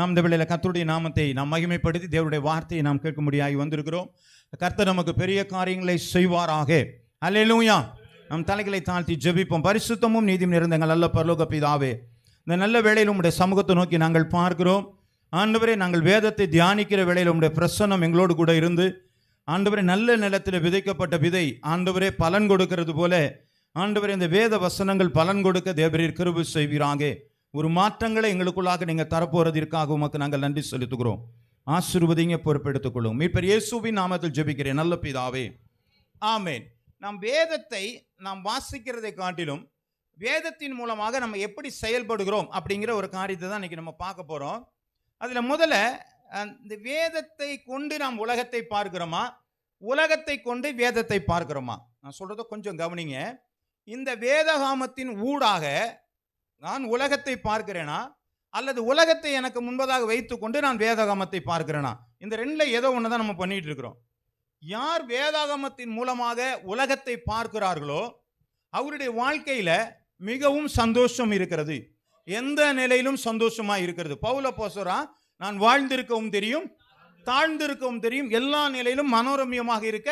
நாம் இந்த வேளையில கர்த்தருடைய நாமத்தை நாம் மகிமைப்படுத்தி தேவனுடைய வார்த்தையை நாம் கேட்கும்படியாகி வந்திருக்கிறோம். கர்த்தர் நமக்கு பெரிய காரியங்களை செய்வாராக. அல்லேலூயா. நம் தலைகளை தாழ்த்தி ஜெபிப்போம். பரிசுத்தமும் நீதியும் நிறைந்த எங்கள் நல்ல பரலோக பிதாவே, இந்த நல்ல வேளையில் உம்முடைய சமூகத்தை நோக்கி நாங்கள் பார்க்கிறோம். ஆண்டவரே, நாங்கள் வேதத்தை தியானிக்கிற வேளையில் உம்முடைய பிரசன்னம் எங்களோடு கூட இருந்து, ஆண்டவரே, நல்ல நிலத்தில் விதைக்கப்பட்ட விதை ஆண்டவரே பலன் கொடுக்கிறது போல, ஆண்டவரே, இந்த வேத வசனங்கள் பலன் கொடுக்க தேவரீர் கிருபை செய்வீராக. ஒரு மாற்றங்களை எங்களுக்குள்ளாக நீங்கள் தரப்போறதற்காக உமக்கு நாங்கள் நன்றி செலுத்துகிறோம். ஆசீர்வதிங்க, பொறுப்பெடுத்துக் கொள்ளும். மீட்பர் இயேசுவின் நாமத்தில் ஜெபிக்கிறேன் நல்ல பிதாவே, ஆமென். நாம் வேதத்தை நாம் வாசிக்கிறதை காட்டிலும் வேதத்தின் மூலமாக நம்ம எப்படி செயல்படுகிறோம் அப்படிங்கிற ஒரு காரியத்தை தான் இன்னைக்கு நம்ம பார்க்க போகிறோம். அதில் முதல்ல இந்த வேதத்தை கொண்டு நாம் உலகத்தை பார்க்கிறோமா, உலகத்தை கொண்டு வேதத்தை பார்க்கிறோமா? நான் சொல்கிறத கொஞ்சம் கவனிங்க. இந்த வேதகாமத்தின் ஊடாக நான் உலகத்தை பார்க்கிறேனா, அல்லது உலகத்தை எனக்கு முன்பதாக வைத்துக்கொண்டு நான் வேதாகமத்தை பார்க்கிறேனா? இந்த ரெண்டில் ஏதோ ஒன்று தான் நம்ம பண்ணிட்டு இருக்கிறோம். யார் வேதாகமத்தின் மூலமாக உலகத்தை பார்க்கிறார்களோ அவருடைய வாழ்க்கையில் மிகவும் சந்தோஷம் இருக்கிறது, எந்த நிலையிலும் சந்தோஷமாக இருக்கிறது. பவுல் அப்போஸ்தலர், நான் வாழ்ந்திருக்கவும் தெரியும், தாழ்ந்திருக்கவும் தெரியும், எல்லா நிலையிலும் மனோரமியமாக இருக்க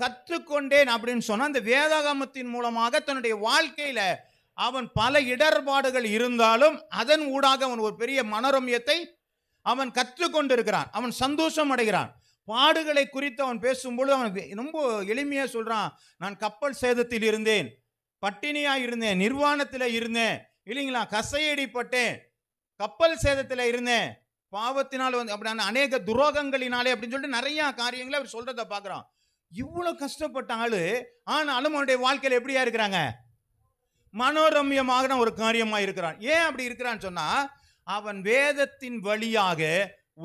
கற்றுக்கொண்டேன் அப்படின்னு சொன்னால், அந்த வேதாகமத்தின் மூலமாக தன்னுடைய வாழ்க்கையில் அவன் பல இடர்பாடுகள் இருந்தாலும் அதன் ஊடாக அவன் ஒரு பெரிய மனோரமியத்தை அவன் கற்றுக்கொண்டிருக்கிறான். அவன் சந்தோஷம் அடைகிறான். பாடுகளை குறித்து அவன் பேசும்பொழுது அவன் ரொம்ப எளிமையாக சொல்கிறான், நான் கப்பல் சேதத்தில் இருந்தேன், பட்டினியாக இருந்தேன், நிர்வாணத்தில் இருந்தேன், இல்லைங்களா, கசையடிப்பட்டேன், கப்பல் சேதத்தில் இருந்தேன், பாவத்தினால் வந்து அப்படின்னா அநேக துரோகங்களினாலே அப்படின்னு சொல்லிட்டு நிறையா காரியங்களை அவர் சொல்கிறத பார்க்குறான். இவ்வளோ கஷ்டப்பட்ட ஆளு ஆனாலும் அவனுடைய வாழ்க்கையில் எப்படியா இருக்கிறாங்க? மனோரமியமாக ஒரு காரியமாக இருக்கிறான். ஏன் அப்படி இருக்கிறான்னு சொன்னா, அவன் வேதத்தின் வழியாக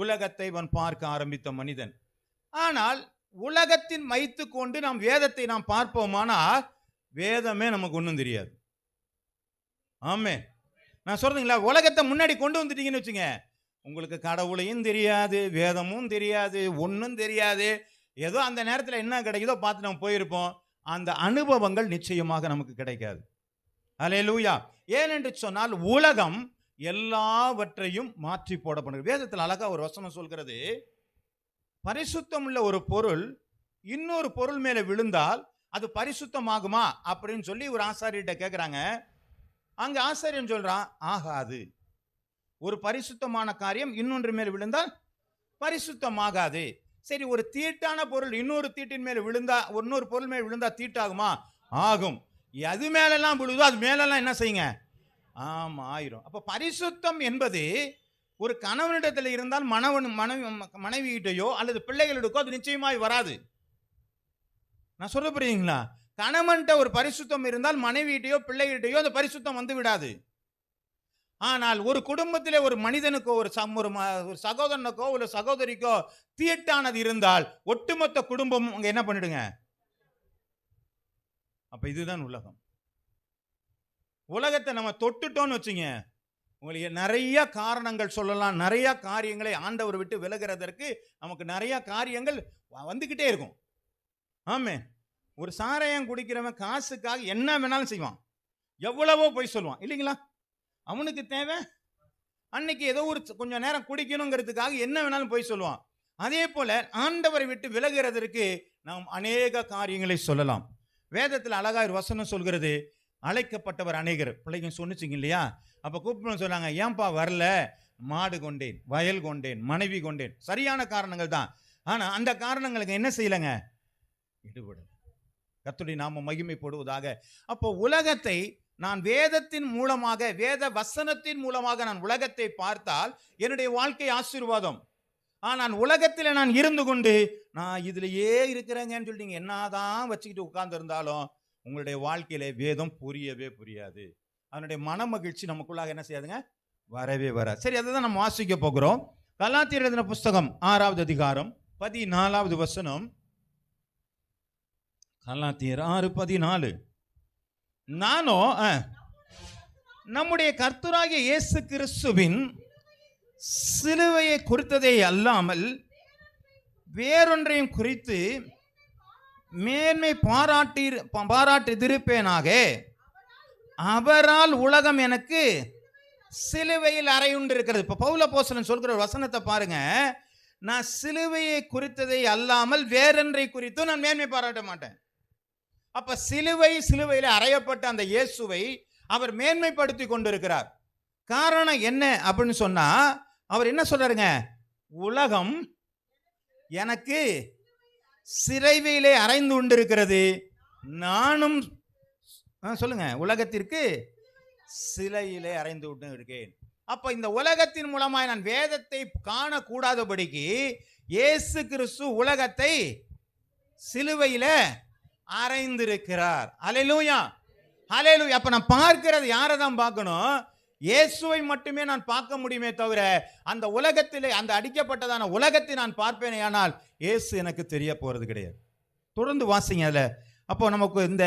உலகத்தை அவன் பார்க்க ஆரம்பித்த மனிதன். ஆனால் உலகத்தின் வைத்து கொண்டு நாம் வேதத்தை நாம் பார்ப்போமானால் வேதமே நமக்கு ஒன்றும் தெரியாது. ஆமே, நான் சொல்றீங்களா, உலகத்தை முன்னாடி கொண்டு வந்துட்டீங்கன்னு வச்சுங்க, உங்களுக்கு கடவுளையும் தெரியாது, வேதமும் தெரியாது, ஒன்றும் தெரியாது. ஏதோ அந்த நேரத்தில் என்ன கிடைக்குதோ பார்த்து நம்ம போயிருப்போம். அந்த அனுபவங்கள் நிச்சயமாக நமக்கு கிடைக்காது. அல்லேலூயா. ஏனென்று சொன்னால் உலகம் எல்லாவற்றையும் மாற்றி போடப்படுகிறது. வேதத்தில் அழகா ஒரு வசனம் சொல்கிறது, பரிசுத்தம் உள்ள ஒரு பொருள் இன்னொரு பொருள் மேலே விழுந்தால் அது பரிசுத்தமாகுமா அப்படின்னு சொல்லி ஒரு ஆசாரியர்கிட்ட கேட்குறாங்க. அங்கே ஆசாரியன் சொல்றான், ஆகாது. ஒரு பரிசுத்தமான காரியம் இன்னொன்று மேலே விழுந்தால் பரிசுத்தமாகாது. சரி, ஒரு தீட்டான பொருள் இன்னொரு தீட்டின் மேலே விழுந்தா, இன்னொரு பொருள் மேலே விழுந்தா தீட்டாகுமா? ஆகும். அது மேலெல்லாம் விழுதோ அது மேலெல்லாம் என்ன செய்யுங்க? ஆமா, ஆயிரும். அப்போ பரிசுத்தம் என்பது ஒரு கணவனிடத்தில் இருந்தால் மனைவியிட்டையோ அல்லது பிள்ளைகளிடக்கோ அது நிச்சயமாய் வராது. நான் சொல்ல புரியுங்களா? கணவன்கிட்ட ஒரு பரிசுத்தம் இருந்தால் மனைவியிட்டையோ பிள்ளைகிட்டையோ அந்த பரிசுத்தம் வந்து விடாது. ஆனால் ஒரு குடும்பத்திலே ஒரு மனிதனுக்கோ ஒரு சகோதரனுக்கோ ஒரு சகோதரிக்கோ தீட்டானது இருந்தால் ஒட்டுமொத்த குடும்பமும் அங்கே என்ன பண்ணிடுங்க? அப்ப இதுதான் உலகம். உலகத்தை நம்ம தொட்டுட்டோன்னு வச்சுங்க, உங்களுக்கு நிறைய காரணங்கள் சொல்லலாம், நிறைய காரியங்களை ஆண்டவர் விட்டு விலகிறதற்கு நமக்கு நிறைய காரியங்கள் வந்துக்கிட்டே இருக்கும். ஆமே, ஒரு சாராயம் குடிக்கிறவன் காசுக்காக என்ன வேணாலும் செய்வான், எவ்வளவோ போய் சொல்லுவான், இல்லைங்களா? அவனுக்கு தேவை அன்னைக்கு ஏதோ ஒரு கொஞ்சம் நேரம் குடிக்கணுங்கிறதுக்காக என்ன வேணாலும் போய் சொல்லுவான். அதே போல ஆண்டவரை விட்டு விலகிறதற்கு நாம் அநேக காரியங்களை சொல்லலாம். வேதத்தில் அழகா ஒரு வசனம் சொல்கிறது, அழைக்கப்பட்டவர் அநேகர். பிள்ளைங்க சொன்னிச்சிங்க இல்லையா? அப்போ கூப்பிட்டு சொன்னாங்க, ஏன்பா வரல? மாடு கொண்டேன், வயல் கொண்டேன், மனைவி கொண்டேன். சரியான காரணங்கள் தான். ஆனால் அந்த காரணங்களுக்கு என்ன செய்யலைங்க? ஈடுபட. கர்த்தருடைய நாமம் மகிமைப்படுவதாக. அப்போ உலகத்தை நான் வேதத்தின் மூலமாக, வேத வசனத்தின் மூலமாக நான் உலகத்தை பார்த்தால் என்னுடைய வாழ்க்கை ஆசீர்வாதம். ஆனால் உலகத்தில் நான் இருந்து கொண்டு நான் இதுலையே இருக்கிறேங்கன்னு சொல்லிட்டு என்னதான் வச்சுக்கிட்டு உட்கார்ந்து இருந்தாலும் உங்களுடைய வாழ்க்கையில வேதம் புரியவே புரியாது. அதனுடைய மன மகிழ்ச்சி நமக்குள்ளாக என்ன செய்யாதுங்க? வரவே வராது. சரி, அதை தான் நம்ம வாசிக்க போகிறோம். கலாத்தியர் எழுதின புஸ்தகம் 6வது அதிகாரம் 14வது வசனம். கலாத்தியர் 6:14. நானோ நம்முடைய கர்த்தராகிய இயேசு கிறிஸ்துவின் சிலுவையை குறித்ததே அல்லாமல் வேறொன்றையும் குறித்து மேன்மை பாராட்டியிருப்பேனாக. அவரால் உலகம் எனக்கு சிலுவையில் அறையுண்டு இருக்கிறது. இப்ப பவுல் அப்போஸ்தலன் சொல்கிற ஒரு வசனத்தை பாருங்க. நான் சிலுவையை குறித்ததை அல்லாமல் வேறொன்றை குறித்தும் நான் மேன்மை பாராட்ட மாட்டேன். அப்ப சிலுவையில் அறையப்பட்ட அந்த இயேசுவை அவர் மேன்மைப்படுத்தி கொண்டிருக்கிறார். காரணம் என்ன அப்படின்னு சொன்னா, அவர் என்ன சொல்றாருங்க? உலகம் எனக்கு சிலுவையிலே அறைந்து கொண்டிருக்கிறது, நானும் சொல்லுங்க உலகத்திற்கு சிலையிலே அறைந்து கொண்டு இருக்கேன். அப்ப இந்த உலகத்தின் மூலமாய் நான் வேதத்தை காணக்கூடாதபடிக்கு இயேசு கிறிஸ்து உலகத்தை சிலுவையில அறைந்திருக்கிறார். அல்லேலூயா, அல்லேலூயா. அப்ப நான் பார்க்கிறது யாரை தான் பார்க்கணும்? இயேசுவை மட்டுமே நான் பார்க்க முடியுமே தவிர அந்த உலகத்திலே, அந்த அடிக்கப்பட்டதான உலகத்தை நான் பார்ப்பேனே, ஆனால் இயேசு எனக்கு தெரிய போறது கிடையாது. தொடர்ந்து வாசிங்க அதுல. அப்போ நமக்கு இந்த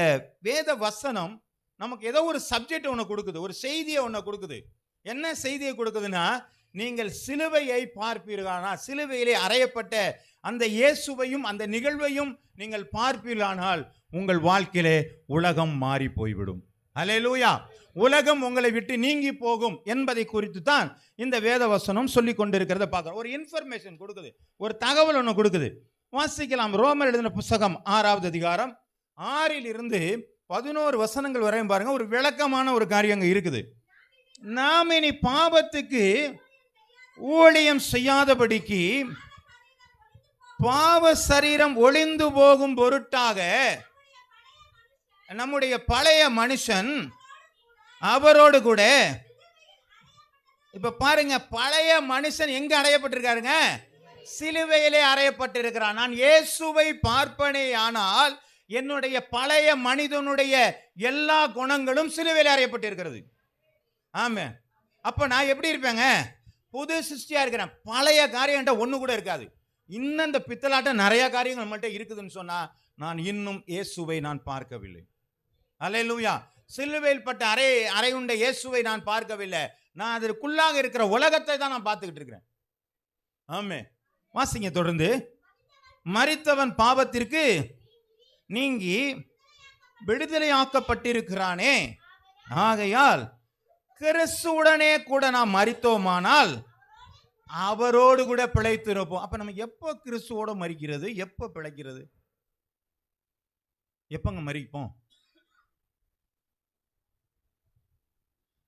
வேத வசனம் நமக்கு ஏதோ ஒரு சப்ஜெக்ட் ஒன்று கொடுக்குது, ஒரு செய்தியை ஒன்று கொடுக்குது. என்ன செய்தியை கொடுக்குதுன்னா, நீங்கள் சிலுவையை பார்ப்பீர்களானால், சிலுவையிலே அறையப்பட்ட அந்த இயேசுவையும் அந்த நிகழ்வையும் நீங்கள் பார்ப்பீர்களானால் உங்கள் வாழ்க்கையிலே உலகம் மாறி போய்விடும். அல்லேலூயா. உலகம் உங்களை விட்டு நீங்கி போகும் என்பதை குறித்து தான் இந்த வேத வசனம் சொல்லி கொண்டிருக்கிறத பார்க்கிறோம். ஒரு இன்ஃபர்மேஷன் கொடுக்குது, ஒரு தகவல் ஒன்று கொடுக்குது. வாசிக்கலாம். ரோமர் எழுதின புத்தகம் 6வது அதிகாரம் 6 11 வசனங்கள் வரையும் பாருங்க. ஒரு விளக்கமான ஒரு காரியம் அங்க இருக்குது. நாம் இனி பாவத்துக்கு ஊழியம் செய்யாதபடிக்கு பாவ சரீரம் ஒளிந்து போகும் பொருட்டாக நம்முடைய பழைய மனுஷன் அவரோடு கூட, இப்ப பாருங்க, பழைய மனுஷன் எங்க அறையப்பட்டிருக்காருங்க? சிலுவையிலே அறையப்பட்டிருக்கிறான். நான் இயேசுவை பார்ப்பனே ஆனால் என்னுடைய பழைய மனிதனுடைய எல்லா குணங்களும் சிலுவையில் அறையப்பட்டிருக்கிறது. ஆமா. அப்ப நான் எப்படி இருப்பேங்க? புது சிருஷ்டியா இருக்கிறேன். பழைய காரியம் ஒண்ணு கூட இருக்காது. இன்னும் இந்த பித்தலாட்டம் நிறைய காரியங்கள் நம்மள்ட்ட இருக்குதுன்னு சொன்னா, நான் இன்னும் இயேசுவை நான் பார்க்கவில்லை. அல்லேலூயா. சிலுவையில் பட்ட அறையுண்ட இயேசுவை நான் பார்க்கவில்லை. நான் அதற்குள்ளாக இருக்கிற உலகத்தை தான் நான் பார்த்துக்கிட்டு இருக்கிறேன். ஆமே. வாசிங்க தொடர்ந்து. மரித்தவன் பாவத்திற்கு நீங்கி விடுதலையாக்கப்பட்டிருக்கிறானே, ஆகையால் கிறிஸ்துவுடனே கூட நாம் மரித்தோமானால் அவரோடு கூட பிழைத்திருப்போம். அப்ப நம்ம எப்போ கிறிஸ்துவோட மரிக்கிறது, எப்போ பிழைக்கிறது? எப்பங்க மரிப்போம்?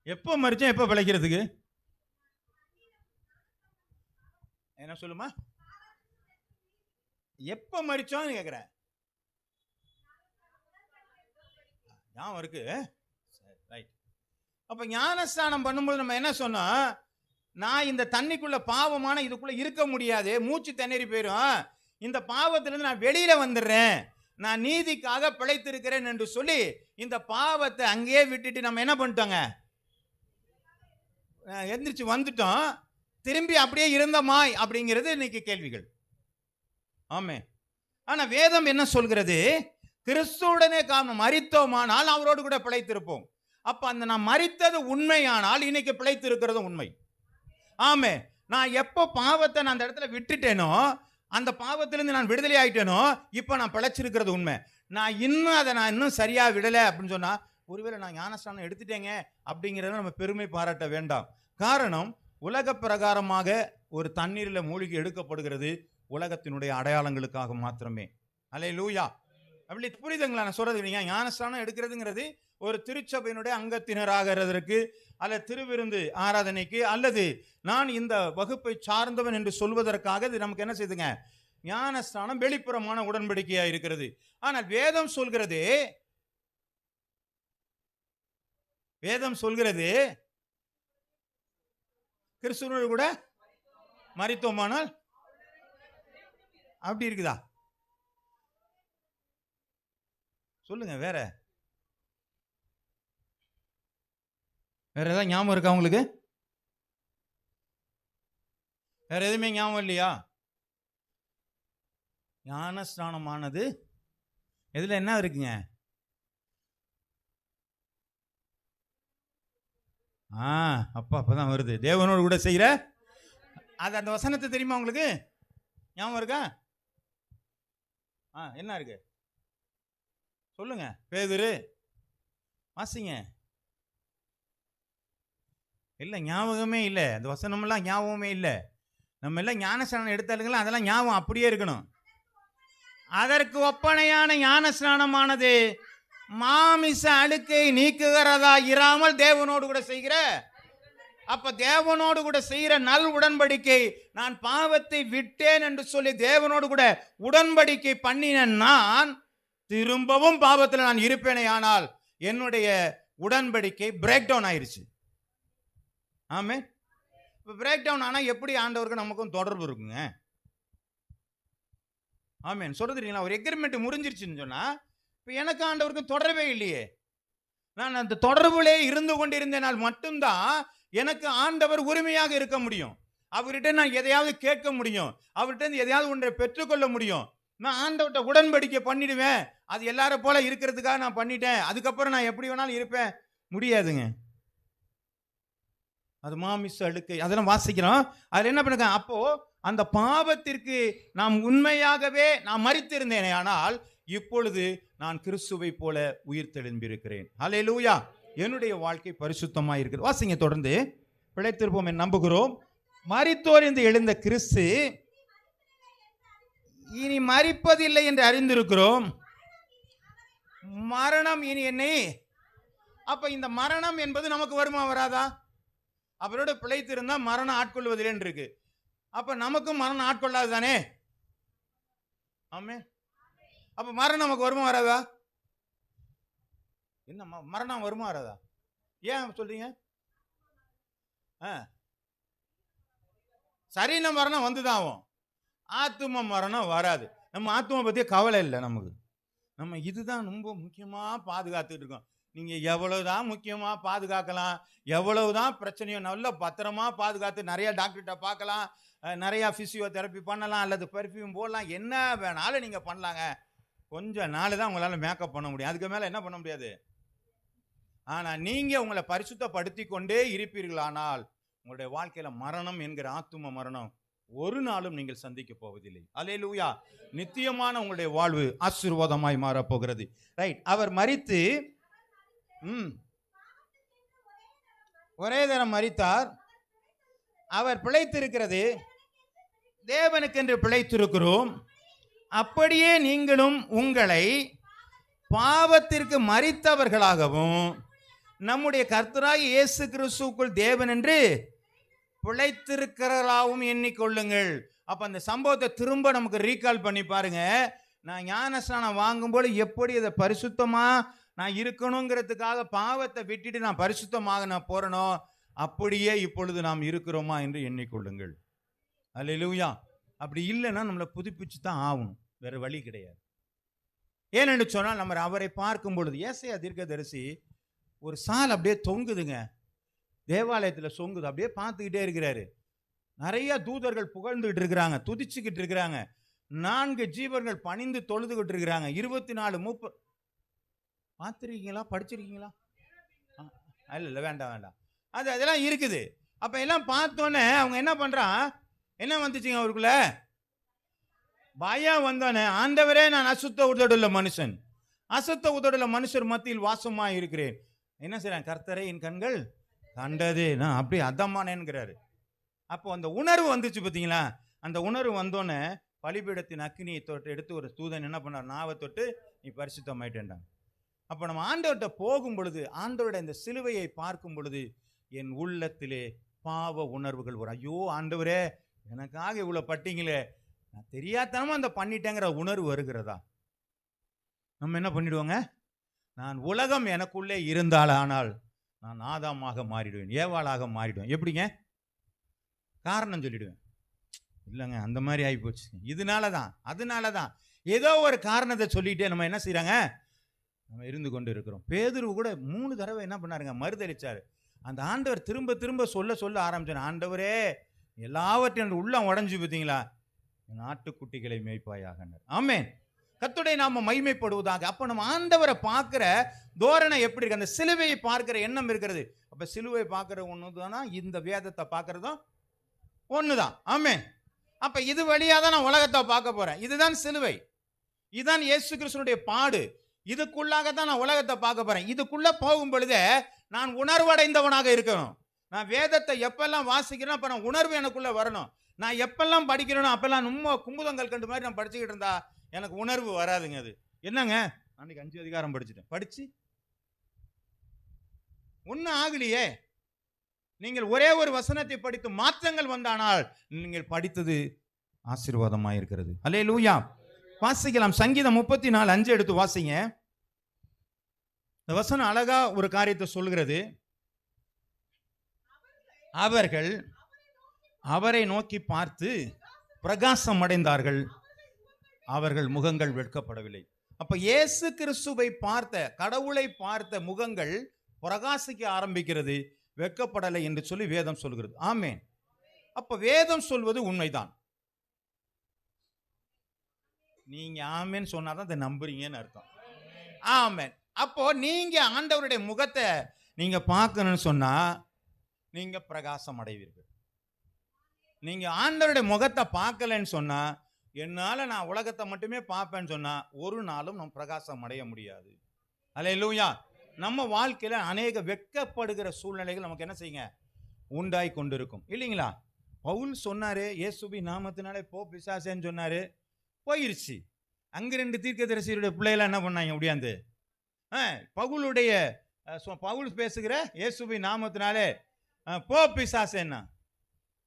எப்போ மரிச்சோம், எப்போ பிழைக்கிறதுக்கு? என்ன சொல்லுமா? எப்போ மரிச்சோம் கேட்கிறேன். ஞாபகம் இருக்கு. அப்ப ஞானஸ்நானம் பண்ணும்போது நம்ம என்ன சொன்னோம்? நான் இந்த தண்ணிக்குள்ள பாவமான இதுக்குள்ள இருக்க முடியாது, மூச்சு திணறி போயிடும், இந்த பாவத்திலிருந்து நான் வெளியில வந்துடுறேன், நான் நீதிக்காக பிழைத்திருக்கிறேன் என்று சொல்லி இந்த பாவத்தை அங்கேயே விட்டுட்டு நம்ம என்ன பண்ணிட்டோங்க? எந்திரிச்சு வந்துட்டோம். திரும்பி அப்படியே இருந்தோமா அப்படிங்கிறது இன்னைக்கு கேள்விகள். ஆமே. ஆனா வேதம் என்ன சொல்கிறது? கிறிஸ்துவுடனே மரித்தோமானால் அவரோடு கூட பிழைத்திருப்போம். அப்ப அந்த நான் மரித்தது உண்மையானால் இன்னைக்கு பிழைத்திருக்கிறது உண்மை. ஆமே. நான் எப்போ பாவத்தை நான் அந்த இடத்துல விட்டுட்டேனோ, அந்த பாவத்திலிருந்து நான் விடுதலை ஆயிட்டேனோ, இப்போ நான் பிழைச்சிருக்கிறது உண்மை. நான் இன்னும் சரியா விடலை அப்படின்னு சொன்னா, ஒருவேளை நான் ஞானஸ்நானம் எடுத்துட்டேங்க அப்படிங்கிறத நம்ம பெருமை பாராட்ட வேண்டாம். காரணம், உலக பிரகாரமாக ஒரு தண்ணீரில் மூழ்கி எடுக்கப்படுகிறது உலகத்தினுடைய அடையாளங்களுக்காக மாத்திரமே. அல்லேலூயா. அப்படி புரியுதுங்களா நான் சொல்றது? நீங்க ஞானஸ்நானம் எடுக்கிறதுங்கிறது ஒரு திருச்சபையினுடைய அங்கத்தினராகிறதற்கு, அல்லது திருவிருந்து ஆராதனைக்கு, அல்லது நான் இந்த வகுப்பை சார்ந்தவன் என்று சொல்வதற்காக இது நமக்கு என்ன செய்யுதுங்க? ஞானஸ்நானம் வெளிப்புறமான உடன்படிக்கையா இருக்கிறது. ஆனால் வேதம் சொல்கிறது கிறிஸ்துவோடு கூட மரித்தோமானால் அப்படி இருக்குதா? சொல்லுங்க. வேற ஏதாவது ஞாபகம் இருக்கா உங்களுக்கு? வேற எதுவுமே ஞாபகம் இல்லையா? ஞானஸ்நானமானது எதுல என்ன இருக்குங்க? அப்பதான் வருது. தேவனோடு கூட செய்யற அது. அந்த வசனத்தை தெரியுமா உங்களுக்கு? ஞாபகம் இருக்கா? என்ன இருக்கு சொல்லுங்க. பேதுரு வாசிங்க. இல்லை, ஞாபகமே இல்லை. அந்த வசனமெல்லாம் ஞாபகமே இல்லை. நம்ம எல்லாம் ஞானஸ்நானம் எடுத்தாலுங்களா அதெல்லாம் ஞாபகம் அப்படியே இருக்கணும். அதற்கு ஒப்பனையான ஞானஸ்நானமானது மாமிச அழுக்கை நீக்குகிறதா இராமல் தேவனோடு கூட செய்கிற. அப்ப தேவனோடு கூட செய்கிற நல் உடன்படிக்கை, நான் பாவத்தை விட்டேன் என்று சொல்லி தேவனோடு கூட உடன்படிக்கை பண்ணின நான் திரும்பவும் பாவத்தில் நான் இருப்பேனே ஆனால் என்னுடைய உடன்படிக்கை பிரேக் டவுன் ஆயிருச்சு. ஆமே. இப்போ பிரேக் டவுன் ஆனால் எப்படி ஆண்டவருக்கு நமக்கும் தொடர்பு இருக்குங்க? ஆமேன். சொல்றதுங்களா? ஒரு எக்ரிமெண்ட் முறிஞ்சிருச்சுன்னு சொன்னா இப்போ எனக்கு ஆண்டவருக்கு தொடர்பே இல்லையே. நான் அந்த தொடர்புலே இருந்து கொண்டிருந்தனால் மட்டும்தான் எனக்கு ஆண்டவர் உரிமையாக இருக்க முடியும். அவர்கிட்ட நான் எதையாவது கேட்க முடியும், அவர்கிட்ட எதையாவது ஒன்றை பெற்றுக்கொள்ள முடியும். நான் ஆண்டவர்கிட்ட உடன்படிக்கை பண்ணிடுவேன், அது எல்லாரும் போல இருக்கிறதுக்காக நான் பண்ணிட்டேன், அதுக்கப்புறம் நான் எப்படி வேணாலும் இருப்பேன், முடியாதுங்க. அது மாமிச அழுக்கை, அதெல்லாம் வாசிக்கிறோம். அதில் என்ன பண்ணுங்க, அப்போ அந்த பாவத்திற்கு நாம் உண்மையாகவே நான் மரித்திருந்தேனே ஆனால் இப்பொழுது நான் கிறிஸ்துவை போல உயிர் தெழும்பியிருக்கிறேன். ஹல்லேலூயா. என்னுடைய வாழ்க்கை பரிசுத்தமாக இருக்கிறது. வாசிங்க தொடர்ந்து. பிழைத்திருப்போம் என்று நம்புகிறோம். மரித்தோர் என்று எழுந்த கிறிஸ்து இனி மரிப்பதில்லை என்று அறிந்திருக்கிறோம். மரணம் இனி என்னை, அப்ப இந்த மரணம் என்பது நமக்கு வருமா வராதா? அவரோட பிழைத்திருந்தா மரணம் ஆட்கொள்வதில்லை இருக்கு. அப்ப நமக்கும் மரணம் ஆட்கொள்ளாது தானே? ஆமே. அப்ப மரணம் நமக்கு வருமா வராதா? என்ன மரணம் வருமா வராதா? ஏன் சொல்றீங்க? சரீர மரணம் வந்துதான் ஆகும், ஆத்தும மரணம் வராது. நம்ம ஆத்தும பத்தியே கவலை இல்லை நமக்கு. நம்ம இதுதான் ரொம்ப முக்கியமா பாதுகாத்துட்டு இருக்கோம். நீங்க எவ்வளவுதான் முக்கியமா பாதுகாக்கலாம், எவ்வளவுதான் பிரச்சனையோ நல்ல பத்திரமா பாதுகாத்து நிறைய டாக்டர்கிட்ட பார்க்கலாம், நிறைய பிசியோதெரப்பி பண்ணலாம், அல்லது பெர்ஃப்யூம் போடலாம், என்ன வேணாலும் நீங்க பண்ணலாங்க. கொஞ்ச நாள் தான் உங்களால மேக்கப் பண்ண முடியும், அதுக்கு மேல என்ன பண்ண முடியாது. ஆனா நீங்க உங்களை பரிசுத்தப்படுத்தி கொண்டே இருப்பீர்களானால் உங்களுடைய வாழ்க்கையில மரணம் என்கிற ஆத்தும மரணம் ஒரு நாளும் நீங்கள் சந்திக்க போவதில்லை. அல்லேலூயா. நித்தியமான உங்களுடைய வாழ்வு ஆசீர்வாதமாய் மாறப்போகிறது. ரைட். அவர் மரித்து ஒரே தரம் மரித்தார். அவர் பிழைத்திருக்கிறது, தேவனுக்கென்று பிழைத்திருக்கிறோம். அப்படியே நீங்களும் உங்களை பாவத்திற்கு மரித்தவர்களாகவும் நம்முடைய கர்த்தராகிய இயேசு கிறிஸ்துவுக்குள் தேவன் என்று பிழைத்திருக்கிறவர்களாகவும் எண்ணிக்கொள்ளுங்கள். அப்ப அந்த சம்பவத்தை திரும்ப நமக்கு ரீகால் பண்ணி பாருங்க. நான் ஞானஸ்நானம் வாங்கும்போது எப்படி அதை பரிசுத்தமா நான் இருக்கணுங்கிறதுக்காக பாவத்தை விட்டுட்டு நான் பரிசுத்தமாக நான் போறனோ அப்படியே இப்பொழுது நாம் இருக்கிறோமா என்று எண்ணிக்கொள்ளுங்கள். அல்லேலூயா. அப்படி இல்லைன்னா நம்மளை புதுப்பிச்சு தான் ஆகணும், வேற வழி கிடையாது. ஏனென்று சொன்னால் நம்ம அவரை பார்க்கும் பொழுது ஏசாயா தீர்க்கதரிசி ஒரு சால் அப்படியே தொங்குதுங்க, தேவாலயத்தில் தொங்குது, அப்படியே பார்த்துக்கிட்டே இருக்கிறாரு. நிறைய தூதர்கள் புகழ்ந்துகிட்டு இருக்கிறாங்க, துதிச்சுக்கிட்டு இருக்கிறாங்க, 4 ஜீவர்கள் பணிந்து தொழுதுகிட்டு இருக்கிறாங்க. 24 30 பார்த்துருக்கீங்களா, படிச்சிருக்கீங்களா? இல்லை வேண்டாம், அதெல்லாம் இருக்குது. அப்ப எல்லாம் பார்த்தோன்னே அவங்க என்ன பண்றான், என்ன வந்துச்சுங்க அவருக்குள்ள பயம் வந்தோன்னே, ஆண்டவரே நான் அசுத்த உதடுள்ள மனுஷன், அசுத்த உதடுள்ள மனுஷர் மத்தியில் வாசமா இருக்கிறேன். என்ன செய்யறேன், கர்த்தரே என் கண்கள் கண்டதே, நான் அப்படி அதம்மானேங்கிறாரு. அப்போ அந்த உணர்வு வந்துச்சு பார்த்தீங்களா? அந்த உணர்வு வந்தோன்னே பலிபீடத்தின் அக்கினியை தொட்டு எடுத்து ஒரு தூதன் என்ன பண்ணார், நாவை தொட்டு நீ பரிசுத்தமாயிட்டேன்டாங்க. அப்போ நம்ம ஆண்டவர்கிட்ட போகும் பொழுது, ஆண்டவருடைய இந்த சிலுவையை பார்க்கும் பொழுது என் உள்ளத்திலே பாவ உணர்வுகள் வரும். ஐயோ ஆண்டவரே எனக்காக இவ்வளோ பட்டீங்களே, நான் தெரியாதனமா அந்த பண்ணிட்டேங்கிற உணர்வு வருகிறதா? நம்ம என்ன பண்ணிடுவோங்க, நான் உலகம் எனக்குள்ளே இருந்தால் ஆனால் நான் ஆதாமாக மாறிடுவேன், ஏவாளாக மாறிடுவேன். எப்படிங்க? காரணம் சொல்லிடுவேன். இல்லைங்க அந்த மாதிரி ஆகி போச்சு, அதனால தான் ஏதோ ஒரு காரணத்தை சொல்லிட்டே நம்ம என்ன செய்யறாங்க, நம்ம இருந்து கொண்டு இருக்கிறோம். பேதுரு கூட 3 தடவை என்ன பண்ணாருங்க, மறுதளிச்சாரு. அந்த ஆண்டவர் திரும்ப திரும்ப சொல்ல ஆரம்பிச்சார், ஆண்டவரே எல்லாவற்றையும் உள்ளம் உடஞ்சு பார்த்தீங்களா, நாட்டுக்குட்டிகளை மேய்ப்பாயாக. ஆமென். கர்த்தருடைய நாம மகிமைப்படுவதாக. அப்ப நம்ம ஆண்டவரை பார்க்கிற தோரணை எப்படி இருக்கு, அந்த சிலுவையை பார்க்கிற எண்ணம் இருக்கிறது. அப்ப சிலுவை பார்க்கிற ஒண்ணுதானா, இந்த வேதத்தை பார்க்கறதும் ஒண்ணுதான். ஆமென். அப்ப இது வழியா தான் நான் உலகத்தை பார்க்க போறேன். இதுதான் சிலுவை, இதுதான் இயேசு கிறிஸ்துவினுடைய பாடு. இதுக்குள்ளாக தான் நான் உலகத்தை பார்க்க போறேன். இதுக்குள்ள போகும் பொழுதே நான் உணர்வடைந்தவனாக இருக்கணும், நான் வேதத்தை எப்பெல்லாம் வாசிக்கிறேன் அப்ப நான் உணர்வு எனக்குள்ள வரணும். நான் எப்பெல்லாம் படிக்கிறேனோ அப்பெல்லாம் ரொம்ப குமுதங்கள் கண்டு மாதிரி நான் படிச்சுக்கிட்டு இருந்தா எனக்கு உணர்வு வராதுங்க. அது என்னங்க, அன்னைக்கு 5 அதிகாரம் படிச்சுட்டேன், படிச்சு ஒன்னும் ஆகலையே. நீங்கள் ஒரே ஒரு வசனத்தை படித்து மாற்றங்கள் வந்தானால் நீங்கள் படித்தது ஆசீர்வாதமாக இருக்கிறது. அல்லேலூயா. வாசிக்கலாம். சங்கீதம் 34:5 எடுத்து வாசிங்க. இந்த வசனம் அழகா ஒரு காரியத்தை சொல்கிறது. அவர்கள் அவரை நோக்கி பார்த்து பிரகாசம் அடைந்தார்கள், அவர்கள் முகங்கள் வெட்கப்படவில்லை. அப்ப இயேசு கிறிஸ்துவை பார்த்த, கடவுளை பார்த்த முகங்கள் பிரகாசிக்க ஆரம்பிக்கிறது, வெட்கப்படலை என்று சொல்லி வேதம் சொல்கிறது. ஆமென். அப்ப வேதம் சொல்வது உண்மைதான். நீங்க ஆமென் சொன்னாதான் அதை நம்புறீங்கன்னு அர்த்தம். ஆமென். அப்போ நீங்க ஆண்டவருடைய முகத்தை நீங்க பார்க்கணும்னு சொன்னா நீங்க பிரகாசம் அடைவீர்கள். நீங்க ஆண்டவருடைய முகத்தை பார்க்கலன்னு சொன்னா, என்னால நான் உலகத்தை மட்டுமே பார்ப்பேன்னு சொன்னா ஒரு நாளும் நம்ம பிரகாசம் அடைய முடியாது. அல்லேலூயா. நம்ம வாழ்க்கையில அநேக வெட்கப்படுகிற சூழ்நிலைகள் நமக்கு என்ன செய்யுங்க, உண்டாய் கொண்டிருக்கும் இல்லைங்களா? பவுல் சொன்னாரு, இயேசுவின் நாமத்தினாலே போ பிசாசேன்னு சொன்னாரு, போயிருச்சு. அங்க 2 தீர்க்கதரிசியுடைய பிள்ளைகளை என்ன பண்ணாங்க முடியாது. பவுல் பேசுகிற இயேசுவின் நாமத்தினாலே போ பிசாசேன்னா,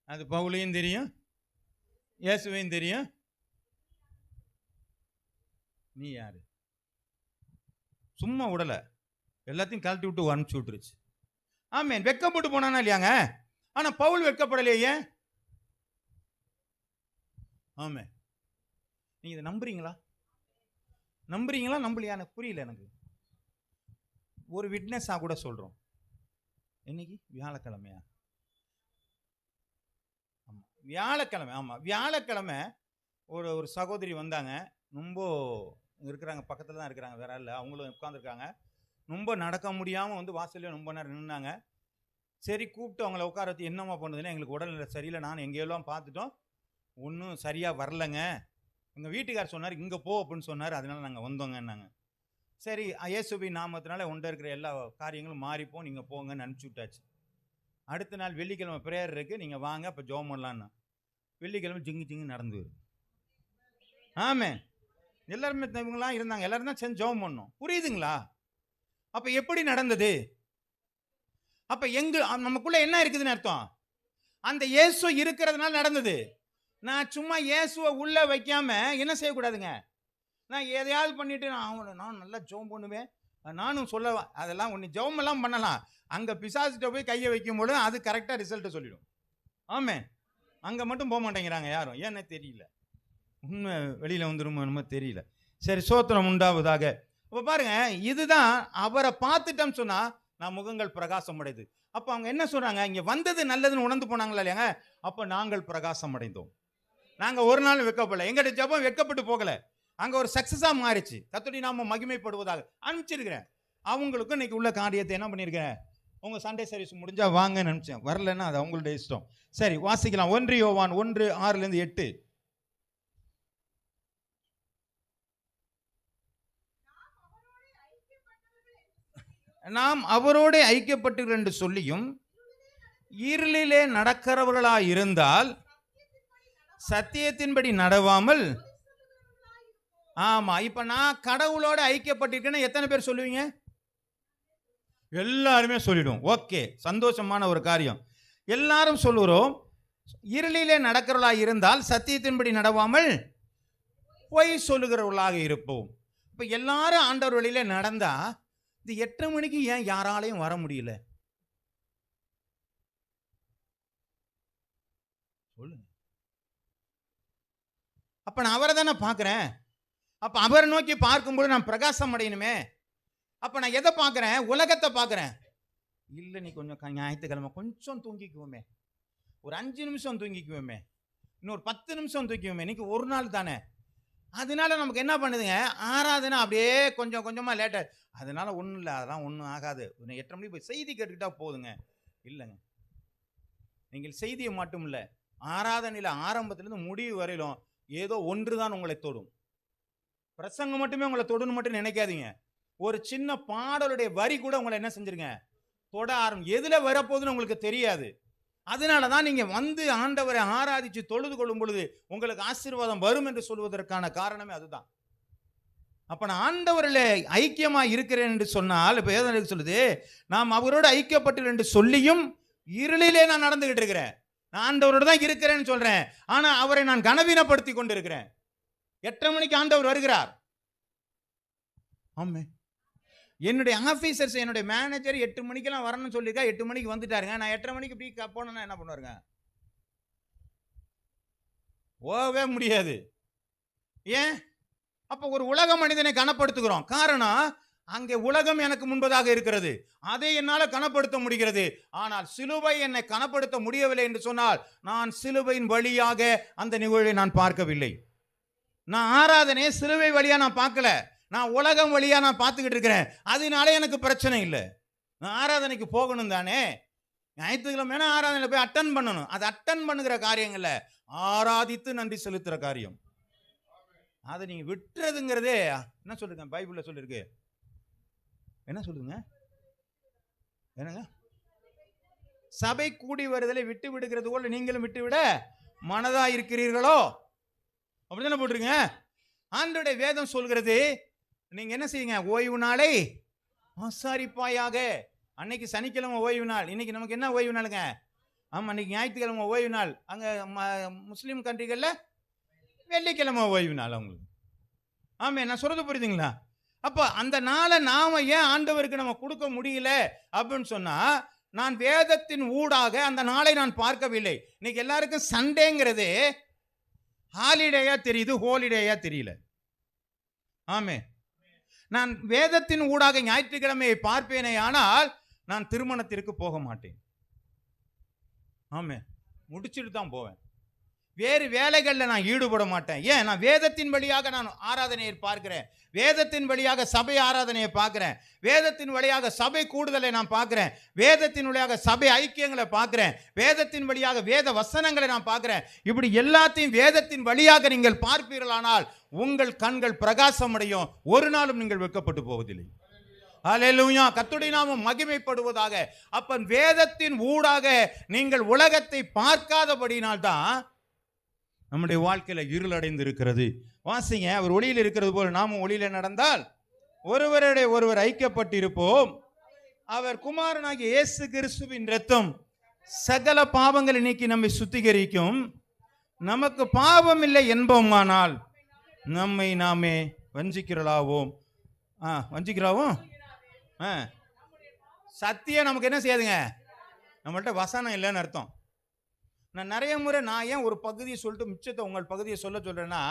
அது பவுலையும் தெரியும், இயேசுவையும் தெரியும். நீ யாரு? சும்மா விடல, எல்லாத்தையும் கழட்டி விட்டு அனுப்பிச்சு விட்டுருச்சு. ஆமென். வெட்கப்பட்டு போனானா இல்லையாங்க? ஆனா பவுல் வெட்கப்படலையே. ஆமென். நீங்க இதை நம்புறீங்களா? நம்புறீங்களா நம்பலையா? எனக்கு புரியல. எனக்கு ஒரு விட்னஸா கூட சொல்றோம். இன்னைக்கு வியாழக்கிழமையா? ஆமா, வியாழக்கிழமை. ஆமா, வியாழக்கிழமை ஒரு சகோதரி வந்தாங்க. ரொம்ப இருக்கிறாங்க, பக்கத்துல தான் இருக்கிறாங்க, வேற இல்லை. அவங்களும் உட்காந்துருக்காங்க. ரொம்ப நடக்க முடியாமல் வந்து வாசல்ல ரொம்ப நேரம் நின்னாங்க. சரி, கூப்பிட்டு அவங்கள உட்கார வச்சு என்னம்மா பண்ணுதுன்னா, எங்களுக்கு உடல்நிலை சரியில்லை, நான் எங்கேயெல்லாம் பார்த்துட்டோம், ஒன்றும் சரியாக வரலங்க. எங்கள் வீட்டுக்கார் சொன்னார் இங்கே போ அப்படின்னு சொன்னார், அதனால நாங்கள் வந்தோங்கன்னாங்க. சரி, இயேசுவின் நாமத்தினால உண்ட இருக்கிற எல்லா காரியங்களும் மாறிப்போம், நீங்கள் போங்கன்னு அனுப்பிச்சி விட்டாச்சு. அடுத்த நாள் வெள்ளிக்கிழமை பிரேயர் இருக்குது, நீங்கள் வாங்க அப்போ ஜெபம் பண்ணலான்னா. வெள்ளிக்கிழமை ஜிங்கு நடந்து வருது. ஆமென். எல்லாருமே இவங்களாம் இருந்தாங்க, எல்லாரும் தான் சேர்ந்து ஜெபம் பண்ணோம். புரியுதுங்களா? அப்ப எப்படி நடந்தது? அப்ப நமக்குள்ள என்ன இருக்குதுன்னு அர்த்தம், அந்த இயேசு இருக்கிறதுனால நடந்தது. நான் சும்மா இயேசுவை உள்ள வைக்காம என்ன செய்யக்கூடாதுங்க, நான் எதையாவது பண்ணிட்டு நான் நல்லா ஜெபம் பண்ணுவேன், நானும் சொல்ல, அதெல்லாம் ஒன்று ஜெபம் எல்லாம் பண்ணலாம். அங்க பிசாசிட்ட போய் கையை வைக்கும் போது அது கரெக்டா ரிசல்ட் சொல்லிடும். ஆமென். அங்க மட்டும் போக மாட்டேங்கிறாங்க யாரும், ஏன்னு தெரியல. உண்மை வெளியில வந்துருமோ தெரியல. சரி, சோத்திரம் உண்டாவதாக. அப்ப பாருங்க, இதுதான் அவரை பார்த்துட்டோம் சொன்னா நான் முகங்கள் பிரகாசம் அடைது. அப்ப அவங்க என்ன சொல்றாங்க, இங்க வந்தது நல்லதுன்னு உணர்ந்து போனாங்களா இல்லையாங்க? அப்ப நாங்கள் பிரகாசம் அடைந்தோம். நாங்க ஒரு நாள் வெட்கப்படல, எங்கட ஜெபம் வெட்கப்பட்டு போகல, அங்க ஒரு சக்சஸா மாறிச்சு. கர்த்தருடைய நாமம் மகிமைப்படுவதாக அனுப்பிச்சிருக்கிறேன். அவங்களுக்கும் இன்னைக்கு உள்ள காரியத்தை என்ன பண்ணிருக்கேன், உங்க சண்டே சர்வீஸ் முடிஞ்சா வாங்கன்னு அனுப்பிச்சேன். வரலன்னா அது அவங்களுடைய இஷ்டம். சரி, வாசிக்கலாம். 1 யோவான் 1:6-8. நாம் அவரோடு ஐக்கியப்பட்டு என்று சொல்லியும் இருளிலே நடக்கிறவர்களாய் இருந்தால் சத்தியத்தின்படி நடவாமல். ஆமா, இப்ப நான் கடவுளோட ஐக்கியப்பட்டிருக்கேன்னு எத்தனை பேர் சொல்லுவீங்க? எல்லாருமே சொல்லிடுவோம். ஓகே, சந்தோஷமான ஒரு காரியம். எல்லாரும் சொல்லுறோம். இருளிலே நடக்கிறவர்களாய் இருந்தால் சத்தியத்தின்படி நடவாமல் பொய் சொல்லுகிறவர்களாக இருப்போம். இப்ப எல்லாரும் ஆண்டவர் வழியில நடந்தா இந்த 8 மணிக்கு ஏன் யாராலையும் வர முடியல? சொல்லுங்க. அப்ப நான் அவரை தானே பார்க்கிறேன். அப்ப அவரை நோக்கி பார்க்கும்போது நான் பிரகாசம் அடையணுமே. அப்ப நான் எதை பார்க்கிறேன்? உலகத்தை பார்க்கிறேன். இல்லை, நீ கொஞ்சம் ஞாயிற்றுக்கிழமை கொஞ்சம் தூங்கிக்குவோமே, ஒரு 5 நிமிஷம் தூங்கிக்குவோமே, இன்னொரு 10 நிமிஷம் தூக்கிக்குவோமே, இன்னைக்கு ஒரு நாள் தானே. அதனால நமக்கு என்ன பண்ணுதுங்க, ஆராதனை அப்படியே கொஞ்சம் கொஞ்சமா லேட்டா. அதனால ஒன்றும் இல்லை, அதெல்லாம் ஒன்றும் ஆகாது, 8 மணிக்கு போய் செய்தி கேட்டுக்கிட்டா போதுங்க. இல்லைங்க, நீங்கள் செய்தியை மட்டும் இல்லை, ஆராதனையில் ஆரம்பத்திலிருந்து முடிவு வரையிலும் ஏதோ ஒன்று தான் உங்களை தொடும். பிரசங்கம் மட்டுமே உங்களை தொடுன்னு மட்டும் நினைக்காதீங்க. ஒரு சின்ன பாடலுடைய வரி கூட உங்களை என்ன செஞ்சிருங்க, தொட எதுல வரப்போகுதுன்னு உங்களுக்கு தெரியாது. அதனால தான் நீங்க வந்து ஆண்டவரை ஆராதிச்சு தொழுது கொள்ளும் பொழுது உங்களுக்கு ஆசீர்வாதம் வரும் என்று சொல்வதற்கான காரணமே அதுதான். அப்ப நான் ஆண்டவரில் ஐக்கியமா இருக்கிறேன் என்று சொன்னால், இப்ப வேதம் சொல்லுது, நாம் அவரோடு ஐக்கியப்பட்டு என்று சொல்லியும் இருளிலே நான் நடந்துகிட்டு இருக்கிறேன். நான் ஆண்டவரோடு தான் இருக்கிறேன்னு சொல்றேன், ஆனா அவரை நான் கனவீனப்படுத்தி கொண்டு இருக்கிறேன். 8:30 மணிக்கு ஆண்டவர் வருகிறார். ஆமே, என்னுடைய ஆபீசர்ஸ், என்னுடைய மேனேஜர் 8 மணிக்கெல்லாம் வரணும்னு சொல்லியிருக்கா. 8 மணிக்கு வந்துட்டாருங்க. நான் 8:30 மணிக்கு இப்படி போனேன்னா என்ன பண்ணுவாருங்க? போகவே முடியாது. ஏன்? அப்ப ஒரு உலக மனிதனை கனப்படுத்துகிறோம். காரணம், அங்கே உலகம் எனக்கு முன்பதாக இருக்கிறது, அதை என்னால் கனப்படுத்த முடிகிறது. ஆனால் சிலுவை என்னை கனப்படுத்த முடியவில்லை என்று சொன்னால், நான் சிலுவையின் வழியாக அந்த நிகழ்வை நான் பார்க்கவில்லை. நான் ஆராதனை சிலுவை வழியா நான் பார்க்கல, நான் உலகம் வழியா நான் பார்த்துக்கிட்டு இருக்கிறேன். அதனால எனக்கு பிரச்சனை இல்லை. நான் ஆராதனைக்கு போகணும் தானே, ஞாயிற்றுக்கிழமை ஆராதனையில் போய் அட்டன் பண்ணணும். அது அட்டன் பண்ணுகிற காரியங்கள்ல ஆராதித்து நன்றி செலுத்துற காரியம். அதை நீங்க விட்டுறதுங்கிறதே என்ன சொல்லுங்க, பைபிள்ல சொல்லிருக்கு. என்ன சொல்லுங்க? என்னங்க? சபை கூடி வருதலை விட்டு விடுகிறது போல நீங்களும் விட்டு விட மனதா இருக்கிறீர்களோ, அப்படித்தானே போட்டுருங்க. ஆண்டவருடைய வேதம் சொல்கிறது, நீங்க என்ன செய்யுங்க, ஓய்வு நாளை ஆசாரிப்பாயாக. அன்னைக்கு சனிக்கிழமை ஓய்வு நாள், இன்னைக்கு நமக்கு என்ன ஓய்வு நாளுங்க? ஆமா, அன்னைக்கு ஞாயிற்றுக்கிழமை ஓய்வு நாள். அங்க முஸ்லீம் கண்ட்ரிகள்ல வெள்ளிக்கிழமை ஓய்வு நாள் அவங்களுக்கு. ஆமே, நான் சொல்றது புரியுதுங்களா? அப்போ அந்த நாளை நாம ஏன் ஆண்டவருக்கு நம்ம கொடுக்க முடியல அப்படின்னு சொன்னா, நான் வேதத்தின் ஊடாக அந்த நாளை நான் பார்க்கவில்லை. இன்னைக்கு எல்லாருக்கும் சண்டேங்கிறது ஹாலிடேயா தெரியுது, ஹோலிடேயா தெரியல. ஆமே, நான் வேதத்தின் ஊடாக ஞாயிற்றுக்கிழமையை பார்ப்பேனே, ஆனால் நான் திருமணத்திற்கு போக மாட்டேன். ஆமே, முடிச்சுட்டு தான் போவேன். வேறு வேலைகளில் நான் ஈடுபட மாட்டேன். ஏன்? நான் வேதத்தின் வழியாக நான் ஆராதனையை பார்க்கிறேன், வேதத்தின் வழியாக சபை ஆராதனையை பார்க்கிறேன், வேதத்தின் வழியாக சபை கூடுதலை நான் பார்க்கிறேன், வேதத்தின் வழியாக சபை ஐக்கியங்களை பார்க்கிறேன், வேதத்தின் வழியாக வேத வசனங்களை நான் பார்க்கிறேன். இப்படி எல்லாத்தையும் வேதத்தின் வழியாக நீங்கள் பார்ப்பீர்களானால் உங்கள் கண்கள் பிரகாசம் அடையும். ஒரு நாளும் நீங்கள் வெட்கப்பட்டு போவதில்லை. ஹல்லேலூயா, கர்த்தருடைய நாமம் மகிமைப்படுவதாக. அப்ப வேதத்தின் ஊடாக நீங்கள் உலகத்தை பார்க்காதபடினால்தான் நம்முடைய வாழ்க்கையில இருளடைந்து இருக்கிறது. வாசிங்க, அவர் ஒளியில் இருக்கிறது போல நாமும் ஒளியில நடந்தால் ஒருவருடைய ஒருவர் ஐக்கியப்பட்டு இருப்போம். அவர் குமாரனாகிய இயேசு கிறிஸ்துவின் இரத்தம் சகல பாவங்களை நீக்கி நம்மை சுத்திகரிக்கும். நமக்கு பாவம் இல்லை என்போமானால் நம்மை நாமே வஞ்சிக்கிறலாவோம். சத்தியம் நமக்கு என்ன செய்யாதுங்க? நம்மள்ட்ட வசனம் இல்லைன்னு அர்த்தம். நான் நிறைய முறை நான் ஏன் ஒரு பகுதியை சொல்லிட்டு மிச்சத்தை உங்கள் பகுதியை சொல்றேன்னா,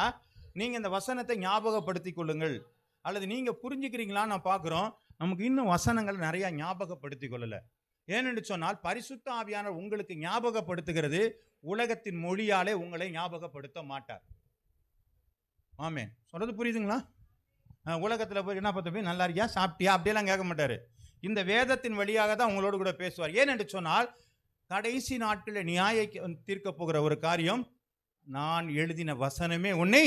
நீங்கள் இந்த வசனத்தை ஞாபகப்படுத்தி கொள்ளுங்கள், அல்லது நீங்கள் புரிஞ்சுக்கிறீங்களான்னு நான் பார்க்குறோம். நமக்கு இன்னும் வசனங்கள் நிறையா ஞாபகப்படுத்தி கொள்ளலை. ஏனென்று சொன்னால், பரிசுத்த ஆவியானவர் உங்களுக்கு ஞாபகப்படுத்துகிறது, உலகத்தின் மொழியாலே உங்களை ஞாபகப்படுத்த மாட்டார். ஆமே, சொல்றது புரியுதுங்களா? உலகத்தில் போய் என்ன பார்த்து நல்லா இருக்கியா, சாப்பிட்டியா, அப்படியெல்லாம் கேட்க மாட்டார். இந்த வேதத்தின் வழியாக தான் உங்களோடு கூட பேசுவார். ஏனென்று சொன்னால், கடைசி நாட்களில் நியாயம் தீர்க்க போகிற ஒரு காரியம், நான் எழுதின வசனமே உன்னை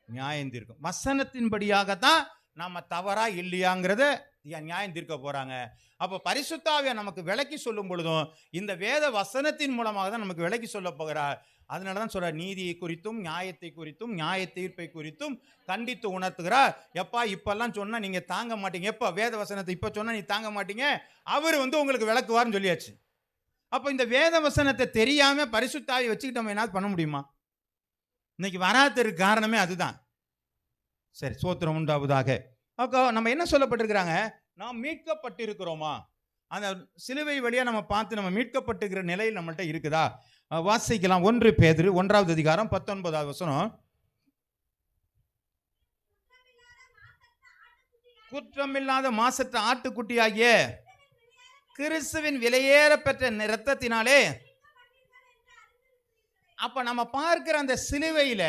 நியாயம் தீர்க்கும். வசனத்தின்படியாகத்தான் நம்ம தவறா இல்லையாங்கிறத நியாயம் தீர்க்க போறாங்க. அப்போ பரிசுத்த ஆவியானவர் நமக்கு விளக்கி சொல்லும் பொழுதும் இந்த வேத வசனத்தின் மூலமாக தான் நமக்கு விளக்கி சொல்ல போகிறார். அதனால தான் சொல்றார், நீதியை குறித்தும் நியாயத்தை குறித்தும் நியாய தீர்ப்பை குறித்தும் கண்டித்து உணர்த்துகிறார். எப்பா இப்பெல்லாம் சொன்னா நீங்க தாங்க மாட்டீங்க, எப்ப வேத வசனத்தை இப்ப சொன்னா நீ தாங்க மாட்டீங்க, அவர் உங்களுக்கு விளக்குவார்னு சொல்லியாச்சு. அப்போ இந்த வேத வசனத்தை தெரியாம பரிசுத்த ஆவியை வச்சுக்கிட்டு நம்ம என்ன பண்ண முடியுமா? இன்னைக்கு வராததுக்கு காரணமே அதுதான். சரி, சோத்திரம் உண்டாவதாக. அப்போ நம்ம என்ன சொல்லப்பட்டிருக்கிறாங்க, நாம் மீட்கப்பட்டிருக்கிறோமா? அந்த சிலுவை வழியா நம்ம பார்த்து நம்ம மீட்கப்பட்டிருக்கிற நிலையில் நம்மள்ட்ட இருக்குதா? வாசிக்கலாம். 1 பேதுரு 1வது அதிகாரம் 19வது வசனம். குற்றமில்லாத மாசற்ற ஆட்டுக்குட்டியாகிய கிறிஸ்துவின் விலையேற பெற்ற இரத்தத்தினாலே. அப்ப நம்ம பார்க்கிற அந்த சிலுவையில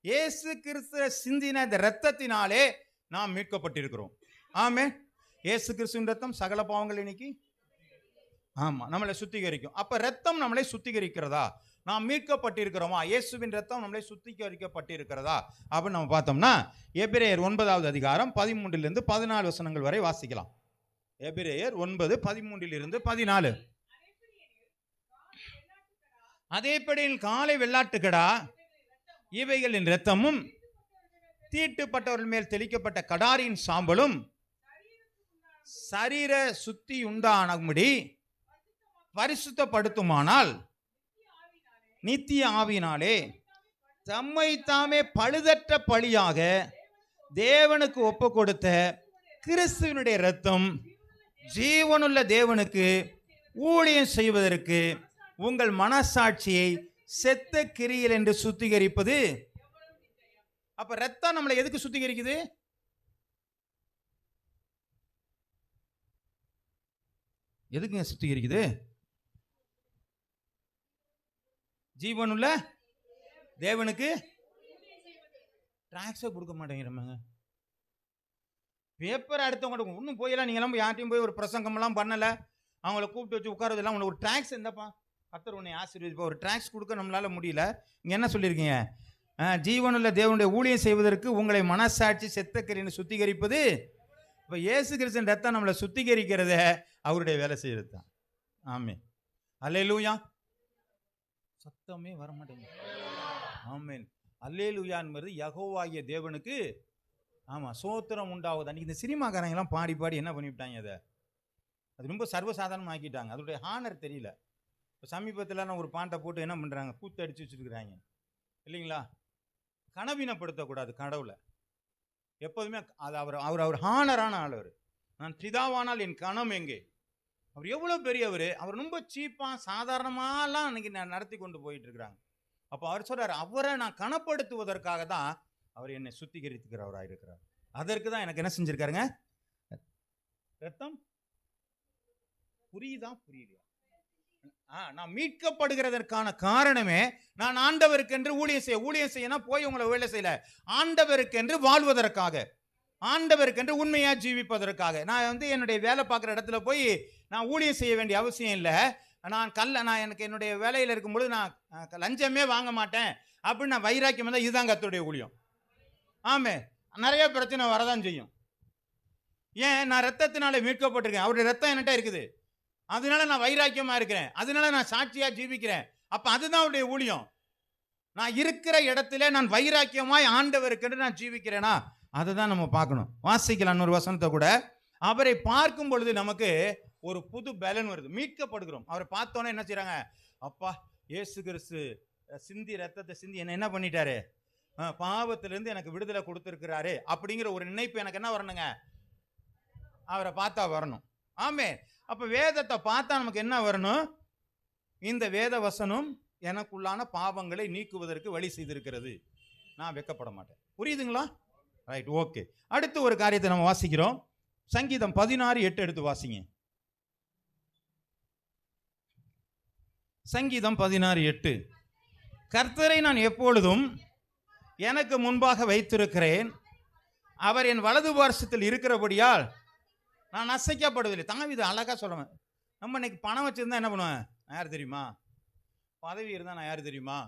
இயேசு கிறிஸ்து சிந்தின அந்த இரத்தத்தினாலே நாம் மீட்கப்பட்டிருக்கிறோம். ஆமே, இயேசு கிறிஸ்துவின் இரத்தம் சகல பாவங்களை நீக்கி ஆமா நம்மளை சுத்திகரிக்கும். அப்ப இரத்தம் நம்மளை சுத்திகரிக்கிறதா? நாம் மீட்கப்பட்டிருக்கிறோமா? இயேசுவின் இரத்தம் நம்மளை சுத்திகரிக்கப்பட்டிருக்கிறதா அப்படின்னு நம்ம பார்த்தோம்னா, எபிரேயர் 9வது அதிகாரம் 13லிருந்து 14 வசனங்கள் வரை வாசிக்கலாம். எபிரேயர் 9:13-14. அதேபடியில் காலை வெள்ளாட்டுக்கடா இவைகளின் இரத்தமும் தீட்டுப்பட்டவர்கள் மேல் தெளிக்கப்பட்ட கடாரியின் சாம்பலும் சரீர சுத்தி உண்டானபடி பரிசுத்தப்படுத்துமானால் நித்திய ஆவியினாலே தம்மை தாமே பழுதற்ற பலியாக தேவனுக்கு ஒப்பு கொடுத்த கிறிஸ்துவினுடைய இரத்தம் ஜீவனுள்ள தேவனுக்கு ஊழியம் செய்வதற்கு உங்கள் மனசாட்சியை செத்த கிரியில் என்று சுத்திகரிப்பது. அப்ப ரத்தம் நம்மளை எதுக்கு சுத்திகரிக்குது? எதுக்குங்க சுத்திகரிக்குது? ஜீவனுள்ள தேவனுக்கு. டாக்ஸை கொடுக்க மாட்டேங்கிறோமாங்க. பேப்பர் அடுத்தவங்க இன்னும் போயெல்லாம் நீங்களாம் யார்ட்டையும் போய் ஒரு பிரசங்கமெல்லாம் பண்ணலை, அவங்கள கூப்பிட்டு வச்சு உட்காரதெல்லாம் உங்களுக்கு ஒரு டாக்ஸ் எந்தப்பா கர்த்தர் உன்னை ஆசீர்வதிப்பா, ஒரு டாக்ஸ் கொடுக்க நம்மளால முடியல. இங்கே என்ன சொல்லியிருக்கீங்க? ஜீவனுள்ள தேவனுடைய ஊழியம் செய்வதற்கு உங்களை மனசாட்சி செத்தக்கரின்னு சுத்திகரிப்பது. இப்போ இயேசு கிறிஸ்துவின் ரத்தம் நம்மளை சுத்திகரிக்கிறத அவருடைய வேலை செய்யறது தான். ஆமென். அல்லேலூயா. சத்தமே வர மாட்டேங்குது. ஆமென். அல்லேலூயா என்பது யெகோவாகிய தேவனுக்கு ஆமாம் சோத்திரம் உண்டாகுது. அன்றைக்கி இந்த சினிமாக்காரங்கெல்லாம் பாடி பாடி என்ன பண்ணிவிட்டாங்க, அதை அது ரொம்ப சர்வசாதாரணமாக ஆக்கிட்டாங்க. அதோடைய ஹானர் தெரியல. இப்போ சமீபத்தில் ஒரு பாட்டை போட்டு என்ன பண்ணுறாங்க, கூத்து அடித்து வச்சுருக்குறாங்க இல்லைங்களா? கனவீனப்படுத்தக்கூடாது கடவுளை எப்போதுமே. அது அவர் அவர் அவர் ஹானரான ஆள். அவர் நான் பிதாவானால் என் கணம் எங்கே, அவர் எவ்வளோ பெரியவர், அவர் ரொம்ப சீப்பாக சாதாரணமாலாம் அன்றைக்கி நடத்தி கொண்டு போயிட்டு இருக்கிறாங்க. அப்போ அவர் சொல்கிறார், அவரை நான் கனப்படுத்துவதற்காக தான் அவர் என்னை சுத்திகரித்துக்கிறவராக இருக்கிறார். அதற்கு தான் எனக்கு என்ன செஞ்சிருக்காருங்க ரத்தம். புரியுதா? புரியுதா? நான் மீட்கப்படுகிறதற்கான காரணமே நான் ஆண்டவருக்கென்று ஊழியம் செய்யணும் போய் உங்களை வேலை செய்யல, ஆண்டவருக்கென்று வாழ்வதற்காக, ஆண்டவருக்கென்று உண்மையா ஜீவிப்பதற்காக. நான் என்னுடைய வேலை பார்க்குற இடத்துல போய் நான் ஊழியம் செய்ய வேண்டிய அவசியம் இல்லை. நான் எனக்கு என்னுடைய வேலையில் இருக்கும்பொழுது நான் லஞ்சமே வாங்க மாட்டேன் அப்படின்னு நான் வைராக்கியம் தான். இதுதான் கர்த்தருடைய ஊழியம். ஆமே, நிறைய பிரச்சனை வரதான் செய்யும். ஏன்? நான் ரத்தத்தினால மீட்கப்பட்டிருக்கேன், அவருடைய ரத்தம் என்கிட்ட இருக்குது, அதனால நான் வைராக்கியமா இருக்கிறேன், அதனால நான் சாட்சியா ஜீவிக்கிறேன். அப்ப அதுதான் அவருடைய ஊழியம். நான் இருக்கிற இடத்துல நான் வைராக்கியமாய் ஆண்டவருக்கென்று நான் ஜீவிக்கிறேனா, அதை தான் நம்ம பார்க்கணும். வாசிக்கலாம் ஒரு வசனத்தை கூட. அவரை பார்க்கும் பொழுது நமக்கு ஒரு புது பலன் வருது, மீட்கப்படுகிறோம். அவரை பார்த்தோன்னே என்ன செய்யறாங்க, அப்பா இயேசு கிறிஸ்து சிந்தி ரத்தத்தை சிந்தி என்ன பண்ணிட்டாரு, பாவத்திலிருந்து எனக்கு விடுதலை கொடுத்திருக்கிறாரு அப்படிங்கிற ஒரு நினைப்பு எனக்கு என்ன வரணுங்க, அவரை பார்த்தா வரணும். ஆமே. அப்ப வேதத்தை பார்த்தா நமக்கு என்ன வரணும், இந்த வேத வசனம் எனக்குள்ளான பாவங்களை நீக்குவதற்கு வழி செய்திருக்கிறது, நான் வெட்கப்பட மாட்டேன். புரியுதுங்களா? Right, okay. அடுத்து ஒரு காரியத்தை நம்ம வாசிக்கிறோம். சங்கீதம் 16:8 எடுத்து வாசிங்க. சங்கீதம் 16:8. கர்த்தரை நான் எப்பொழுதும் எனக்கு முன்பாக வைத்திருக்கிறேன், அவர் என் வலது பார்சத்தில் இருக்கிறபடியால் நான் அசைக்கப்படுவதில்லை. தாவீது அழகா சொல்லுவேன். நம்ம இன்னைக்கு பணம் வச்சிருந்தா என்ன பண்ணுவேன், நான் யார் தெரியுமா, பதவி இருந்தால் நான் யார் தெரியுமா.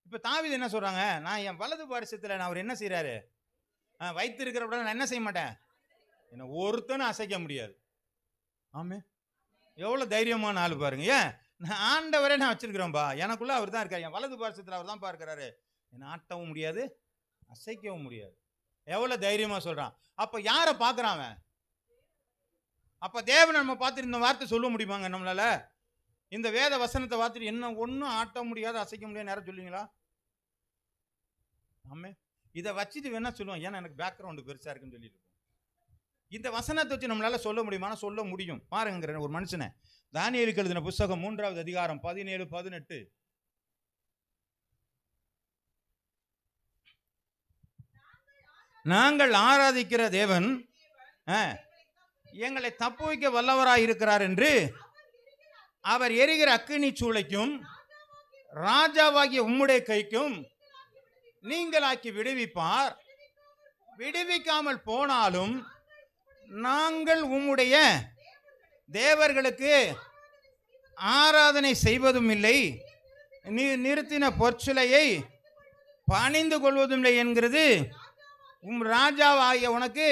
இப்போ தாவீது என்ன சொல்றாங்க, நான் என் வலது பார்சத்தில் நான் அவர் என்ன செய்யறாரு வைத்திருக்கிறபடியால் நான் என்ன செய்ய மாட்டேன், என்ன ஒருத்தனும் அசைக்க முடியாது. ஆமே, எவ்வளோ தைரியமான ஆள் பாருங்க. ஏன்? நான் ஆண்டவரே நான் வச்சிருக்கிறேன்பா, எனக்குள்ள அவர் தான் இருக்காரு, என் வலது பார்சத்தில் அவர் தான் பார்க்கிறாரு, என்னை ஆட்டவும் முடியாது அசைக்கவும் முடியாது. எவ்வளோ தைரியமா சொல்றான். அப்போ யாரை பார்க்குறான் அவன்? அப்போ தேவனை நம்ம பார்த்துட்டு இந்த வார்த்தை சொல்ல முடியுமாங்க நம்மளால? இந்த வேத வசனத்தை பார்த்துட்டு என்ன ஒன்றும் ஆட்ட முடியாது அசைக்க முடியாது நேரம் சொல்லுவீங்களா? ஆமே. இதை வச்சுட்டு வேணா சொல்லுவோம், ஏன்னா எனக்கு பேக்ரவுண்டு பெருசா இருக்குன்னு சொல்லிட்டு. இந்த வசனத்தை வச்சு நம்மளால சொல்ல முடியுமா? சொல்ல முடியும். பாருங்க ஒரு மனுஷனை, தானியேலுக்கு எழுதின புத்தகம் 3வது அதிகாரம் 17-18. நாங்கள் ஆராதிக்கிற தேவன் எங்களை தப்புவிக்க வல்லவராய் இருக்கிறார் என்று அவர் எரிகிற அக்கினி சூளைக்கும் ராஜாவாகிய உம்முடைய கைக்கும் நீங்களாக்கி விடுவிப்பார். விடுவிக்காமல் போனாலும் நாங்கள் உம்முடைய தேவர்களுக்கு ஆராதனை செய்வதும் இல்லை, நீ நிறுத்தின பொற்சிலையை பணிந்து கொள்வதும் இல்லை என்கிறது ராஜாவாகிய உனக்கு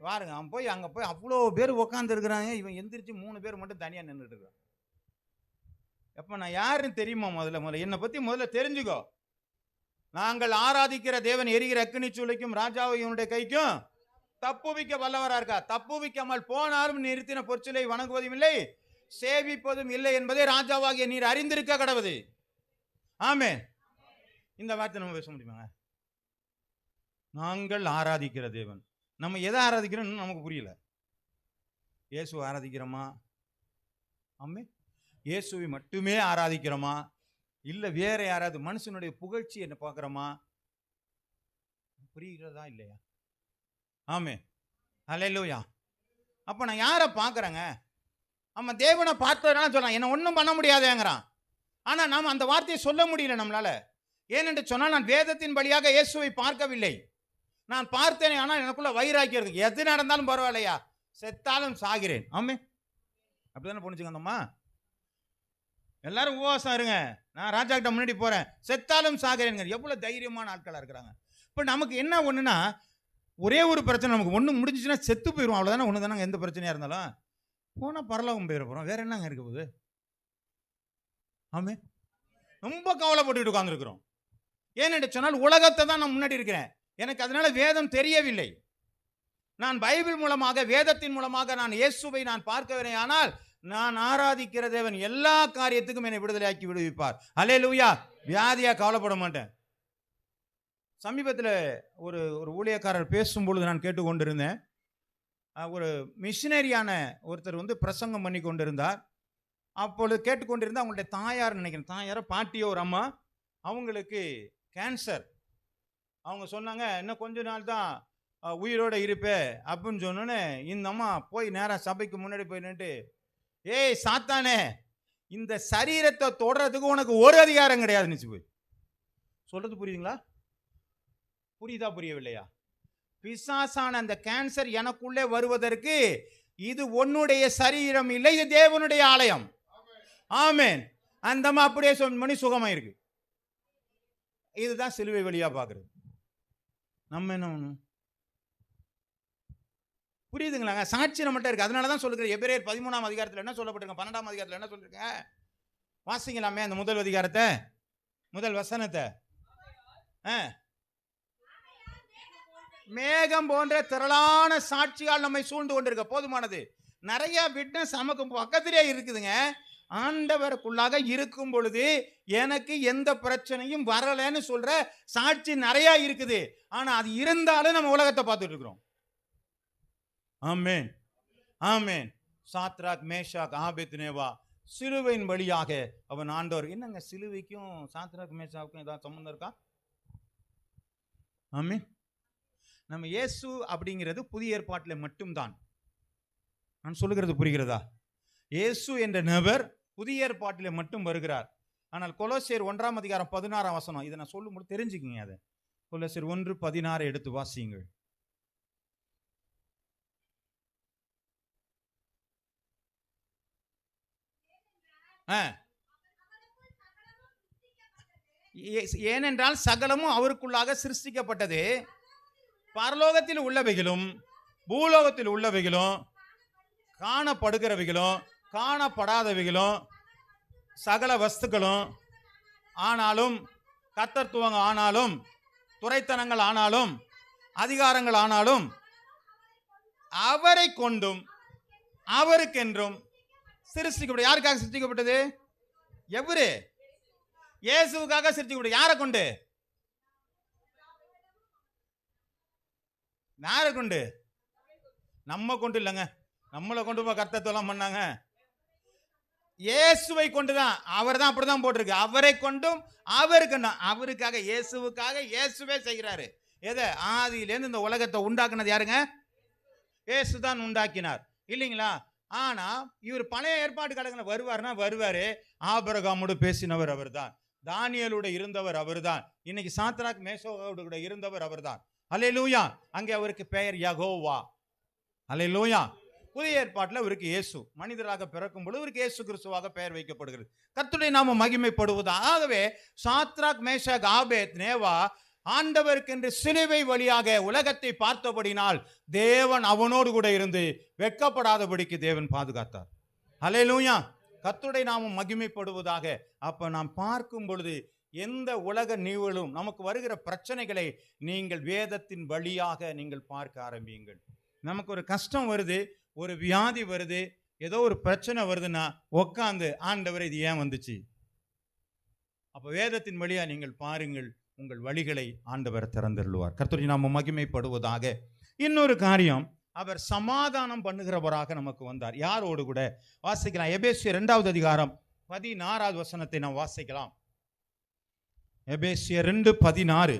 பாருங்க, அவன் போய் அங்கே போய் அவ்வளோ பேர் உட்காந்து இருக்கிறாங்க, இவன் எந்திரிச்சு 3 பேர் மட்டும் தனியாக நின்றுட்டு இருக்கான். எப்போ நான் யாருன்னு தெரியுமா? முதல்ல என்னை பற்றி முதல்ல தெரிஞ்சுக்கோ. நாங்கள் ஆராதிக்கிற தேவன் எரிகிற அக்கினி சூளைக்கும் ராஜாவையுடைய கைக்கும் தப்புவிக்க வல்லவரா இருக்கா. தப்புவிக்காமல் போனாலும் நிறுத்தின பொற்சிலை வணங்குவதும் இல்லை, சேவிப்பதும் இல்லை என்பதை ராஜாவாகிய நீர் அறிந்திருக்க கடவுது. ஆமென். இந்த வார்த்தை நம்ம பேச முடியுமாங்க? நாங்கள் ஆராதிக்கிற தேவன், நம்ம எதை ஆராதிக்கிறோம்னு நமக்கு புரியல. இயேசுவை ஆராதிக்கிறோமா? ஆமென். இயேசுவை மட்டுமே ஆராதிக்கிறோமா, இல்லை வேற யாராவது மனுஷனுடைய புகழ்ச்சி என்ன பார்க்குறோமா? புரிகிறதா இல்லையா? ஆமென். அல்லேலூயா. அப்போ நான் யாரை பார்க்குறேங்க? நம்ம தேவனை பார்த்ததுனால சொல்கிறான், என்னை ஒன்றும் பண்ண முடியாதேங்கிறான். ஆனால் நாம் அந்த வார்த்தையை சொல்ல முடியல நம்மளால. ஏனென்று சொன்னால், நான் வேதத்தின் வழியாக இயேசுவை பார்க்கவில்லை. நான் பார்த்தேனே, ஆனால் எனக்குள்ள வைராக்கியம் இருக்கு. எது நடந்தாலும் பரவாயில்லையா, செத்தாலும் சாகிறேன். ஆமென். அப்படிதானே புரிஞ்சுக்கணுமா? எல்லாரும் உபவாசம் இருங்க, நான் ராஜா கிட்ட முன்னாடி போறேன், செத்தாலும் சாகிறேங்க. எவ்வளவு தைரியமான ஆட்களா இருக்கிறாங்க. இப்போ நமக்கு என்ன ஒண்ணுன்னா, ஒரே ஒரு பிரச்சனை, நமக்கு ஒன்று முடிஞ்சிச்சுன்னா செத்து போயிடும், அவ்வளோதானே. ஒன்று தானே, எந்த பிரச்சனையா இருந்தாலும் போனால் பரலோகம் போயிட போகிறோம், வேற என்னங்க இருக்க போகுது? ஆமே. ரொம்ப கவலைப்பட்டு உட்கார்ந்துருக்கிறோம். ஏன்னு சொன்னால், உலகத்தை தான் நான் முன்னாடி இருக்கிறேன், எனக்கு அதனால வேதம் தெரியவில்லை. நான் பைபிள் மூலமாக, வேதத்தின் மூலமாக நான் இயேசுவை நான் பார்க்கவில்லை. ஆனால் நான் ஆராதிக்கிற தேவன் எல்லா காரியத்துக்கும் என்னை விடுதலையாக்கி விடுவிப்பார். அல்லேலூயா. வியாதியா கவலைப்பட மாட்டேன். சமீபத்தில் ஒரு ஊழியக்காரர் பேசும்பொழுது நான் கேட்டுக்கொண்டிருந்தேன். ஒரு மிஷினரியான ஒருத்தர் பிரசங்கம் பண்ணி கொண்டிருந்தார். அப்பொழுது கேட்டுக்கொண்டிருந்த அவங்களுடைய தாயார், நினைக்கிறேன் தாயாரோ பாட்டியோ ஒரு அம்மா, அவங்களுக்கு கேன்சர். அவங்க சொன்னாங்க, இன்னும் கொஞ்ச நாள் தான் உயிரோடு இருப்பே அப்படின்னு சொன்னோன்னே, இந்த அம்மா போய் நேராக சபைக்கு முன்னாடி போய் நின்றுட்டு, ஏய் சாத்தானே, இந்த சரீரத்தை தொடறதுக்கு உனக்கு ஒரு அதிகாரம் கிடையாதுன்னு போய் சொல்றது. புரியுதுங்களா? புரியுதா புரியவில்லையா? பிசாசான அந்த கேன்சர் எனக்குள்ளே வருவதற்கு இது உன்னுடைய சரீரம் இல்லை, இது தேவனுடைய ஆலயம். ஆமென். அந்த அம்மா அப்படியே சொன்ன சுகமாயிருக்கு. இதுதான் சிலுவை வழியா பார்க்கறது. நம்ம என்ன ஒண்ணு புரியுதுங்களாங்க? சாட்சி நம்மகிட்ட இருக்கு. அதனால தான் சொல்லுகிறேன், எபிரேயர் 13ஆம் அதிகாரத்தில் என்ன சொல்லப்பட்டிருக்க, 12ஆம் அதிகாரத்தில் என்ன சொல்லிருக்க, வாசிங்களாமே அந்த முதல் அதிகாரத்தை, முதல் வசனத்தை. மேகம் போன்ற திரளான சாட்சியால் நம்மை சூழ்ந்து கொண்டிருக்க போதுமானது. நிறைய விட்னஸ் நமக்கு பக்கத்திலே இருக்குதுங்க. ஆண்டவருக்குள்ளாக இருக்கும் பொழுது எனக்கு எந்த பிரச்சனையும் வரலன்னு சொல்ற சாட்சி நிறைய இருக்குது. ஆனா அது இருந்தாலும் நம்ம உலகத்தை பார்த்துட்டு இருக்கிறோம். ஆமென். ஆமென். சாத்ராக், மேஷாக், ஆபேத்நேகோ சிலுவையின் வழியாக அவன் ஆண்டவர். என்னங்க சிலுவைக்கும் சாத்ராக் மேஷாக்கும் ஏதாவது சம்பந்தம் இருக்கா? ஆமென். நம்ம இயேசு அப்படிங்கிறது புதிய ஏற்பாட்டில் மட்டும்தான். நான் சொல்லுகிறது புரிகிறதா? இயேசு என்ற நபர் புதிய ஏற்பாட்டில் மட்டும் வருகிறார். ஆனால் கொலோசியர் 1ஆம் அதிகாரம் 16ஆம் வசனம், இதை நான் சொல்லும்போது தெரிஞ்சுக்கங்க. அதை கொலோசியர் 1:16 எடுத்து வாசியுங்கள். ஏனென்றால் சகலமும் அவருக்குள்ளாக சிருஷ்டிக்கப்பட்டது, பரலோகத்தில் உள்ளவைகளும் பூலோகத்தில் உள்ளவைகளும் காணப்படுகிறவைகளும் காணப்படாதவைகளும் சகல வஸ்துக்களும் ஆனாலும், கர்த்தத்துவங்கள் ஆனாலும், துரைத்தனங்கள் ஆனாலும், அதிகாரங்கள் ஆனாலும், அவரை கொண்டும் அவருக்கென்றும் சிருஷ்டிக்கப்பட்டது. யாருக்காக சிருஷ்டிக்கப்பட்டது? எவரு? இயேசுவுக்காக சிருஷ்டிக்கப்பட்டது. யாரை கொண்டு? யாரை கொண்டு? நம்ம கொண்டு இல்லைங்க. நம்மளை கொண்டு போய் கர்த்தத்துவம் பண்ணாங்க. இயேசுவை கொண்டுதான். அவர் தான் அப்படிதான் போட்டிருக்கு. அவரை கொண்டும் அவருக்கு, அவருக்காக, இயேசுவுக்காக இயேசுவே செய்கிறாரு. எதை? ஆதியிலேருந்து இந்த உலகத்தை உண்டாக்குனது யாருங்க? இயேசு தான் உண்டாக்கினார், இல்லைங்களா? ஆனா இவர் பழைய ஏற்பாடு காலங்களில் வருவார்னா வருவாரு. ஆபிரகாமோடு பேசினவர் அவர் தான், தானியேலோடு இருந்தவர் அவர் தான், இன்னைக்கு சாத்ராக் மேஷாக்கோடு கூட இருந்தவர் அவர் தான். அல்லேலூயா. அங்கே அவருக்கு பெயர் யெகோவா. அல்லேலூயா. புதிய ஏற்பாட்டில் அவருக்கு இயேசு, மனிதராக பிறக்கும் பொழுது அவருக்கு இயேசு கிறிஸ்துவாக பெயர் வைக்கப்படுகிறது. கர்த்தருடைய நாமம் மகிமைப்படுவது. ஆகவே சாத்ராக், மேஷாக், ஆபேத்நேகோ ஆண்டவருக்கென்று சிலுவை வழியாக உலகத்தை பார்த்தபடினால் தேவன் அவனோடு கூட இருந்து வெட்கப்படாதபடிக்கு தேவன் பாதுகாத்தார். ஹல்லேலூயா. கர்த்தருடைய நாமம் மகிமைப்படுவதாக. அப்ப நாம் பார்க்கும் பொழுது எந்த உலக நிகழ்வும் நமக்கு வருகிற பிரச்சனைகளை நீங்கள் வேதத்தின் வழியாக நீங்கள் பார்க்க ஆரம்பியுங்கள். நமக்கு ஒரு கஷ்டம் வருது, ஒரு வியாதி வருது, ஏதோ ஒரு பிரச்சனை வருதுன்னா உட்காந்து ஆண்டவர் இது ஏன் வந்துச்சு, அப்ப வேதத்தின் வழியா நீங்கள் பாருங்கள், உங்கள் வழிகளை ஆண்டவர் திறந்தருள்வார். கர்த்தருடைய நாமம் மகிமைப்படுவதாக. இன்னொரு காரியம், அவர் சமாதானம் பண்ணுகிறவராக நமக்கு வந்தார். யாரோடு கூட வாசிக்கலாம். எபேசியர் 2வது அதிகாரம் 16வது வசனத்தை நாம் வாசிக்கலாம். எபேசியர் 2:16.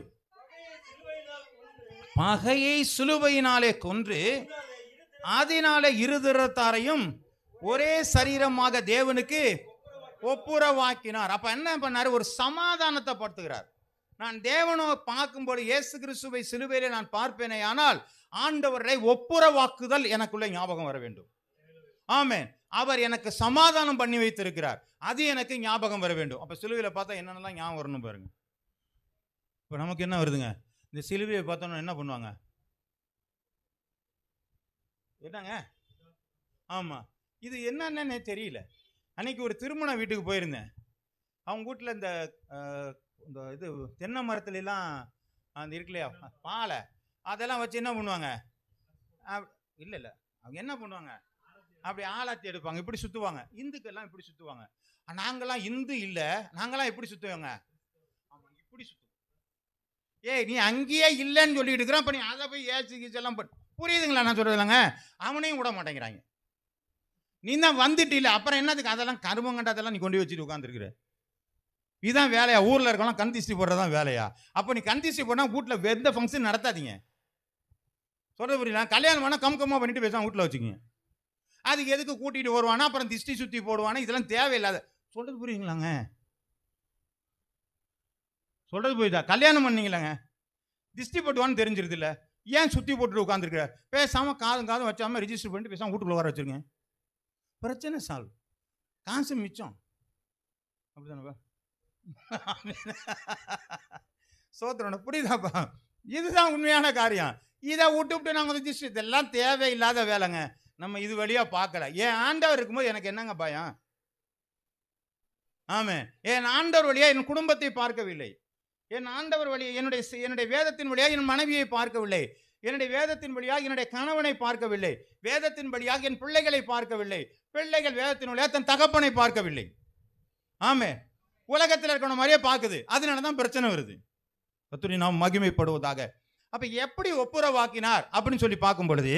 பகையை சிலுவையினாலே கொன்று அதனாலே இருதரத்தாரையும் ஒரே சரீரமாக தேவனுக்கு ஒப்புரவாக்கினார். அப்ப என்ன பண்ணாரு? ஒரு சமாதானத்தை படுத்துகிறார். நான் தேவனோ பார்க்கும்போது இயேசு கிறிஸ்துவை சிலுவையிலே நான் பார்ப்பேனே, ஆனால் ஆண்டவரை ஒப்புரவாக்குதல் எனக்குள்ள ஞாபகம் வர வேண்டும். ஆமென். அவர் எனக்கு சமாதானம் பண்ணி வைத்திருக்கிறார், அது எனக்கு ஞாபகம் வர வேண்டும். அப்ப சிலுவையில பார்த்தா என்னென்னலாம் ஞாபகம் வரணும் பாருங்க. இப்ப நமக்கு என்ன வருதுங்க? இந்த சிலுவையை பார்த்தோன்னா என்ன பண்ணுவாங்க? என்னங்க? ஆமா, இது என்னன்னே தெரியல. அன்னைக்கு ஒரு திருமண வீட்டுக்கு போயிருந்தேன். அவங்க வீட்டில் இந்த இது தென்னை மரத்துல எல்லாம் அந்த இருக்குல்லையா பாலை, அதெல்லாம் வச்சு என்ன பண்ணுவாங்க? இல்லை இல்லை, அவங்க என்ன பண்ணுவாங்க? அப்படி ஆளாத்தி எடுப்பாங்க, இப்படி சுற்றுவாங்க. இந்துக்கெல்லாம் இப்படி சுற்றுவாங்க. நாங்களாம் இந்து இல்லை, நாங்களாம் எப்படி சுற்றுவாங்க? இப்படி சுற்றுவோம். ஏய், நீ அங்கேயே இல்லைன்னு சொல்லிட்டு இருக்கிறான், இப்போ நீ அதை போய் ஏச்சு கீச்செல்லாம் புரியுதுங்களா நான் சொல்றதுலங்க? அவனையும் விட மாட்டேங்கிறாங்க. நீ தான் வந்துட்டு இல்லை, அப்புறம் என்னதுக்கு அதெல்லாம் கருமங்கண்டதெல்லாம் நீ கொண்டு வச்சுட்டு உட்காந்துருக்குற? இதுதான் வேலையா? ஊரில் இருக்கலாம் கண் திஷ்டி போடுறதான் வேலையா? அப்போ நீ கண் திஷ்டி போனால் வீட்டில் எந்த ஃபங்க்ஷன் நடத்தாதீங்க. சொல்றது புரியல? கல்யாணம் வேணா கம்மா பண்ணிட்டு பேசாம வீட்டில் வச்சுக்கோங்க. அதுக்கு எதுக்கு கூட்டிகிட்டு வருவானா, அப்புறம் திஷ்டி சுற்றி போடுவானா? இதெல்லாம் தேவையில்லாத. சொல்றது புரியுங்களாங்க? சொல்றது புரியுதா? கல்யாணம் பண்ணீங்களாங்க, திஷ்டி போட்டுவான்னு தெரிஞ்சிருது இல்லை, ஏன் சுற்றி போட்டுட்டு உட்காந்துருக்குற? பேசாமல் காதும் வச்சாமல் ரிஜிஸ்டர் பண்ணிட்டு பேசாமல் வீட்டுக்குள்ள வர வச்சுருங்க. பிரச்சனை சால்வ், காசு மிச்சம். அப்படிதானப்பா? சோத்திரம் புரியுதாப்பா? இதுதான் உண்மையான காரியம். இதை விட்டு நாங்கள் ரிஜிஸ்டர், இதெல்லாம் தேவையில்லாத வேலைங்க. நம்ம இது வழியா பார்க்கல. என் ஆண்டவர் இருக்கும்போது எனக்கு என்னங்க பயம்? ஆமே, என் ஆண்டவர் வழியா என் குடும்பத்தை பார்க்கவில்லை. என் ஆண்டவர் வழியா என்னுடைய வேதத்தின் வழியா என் மனைவியை பார்க்கவில்லை. என்னுடைய வேதத்தின் வழியாக என்னுடைய கணவனை பார்க்கவில்லை. வேதத்தின் வழியாக என் பிள்ளைகளை பார்க்கவில்லை. பிள்ளைகள் வேதத்தின் வழியாக தன் தகப்பனை பார்க்கவில்லை. ஆமே, உலகத்தில் இருக்கிற மாதிரியே பார்க்குது. அதனாலதான் பிரச்சனை வருது. கர்த்தருடைய நாமம் மகிமைப்படுவதாக. அப்ப எப்படி ஒப்புரவாக்கினார் அப்படின்னு சொல்லி பார்க்கும் பொழுது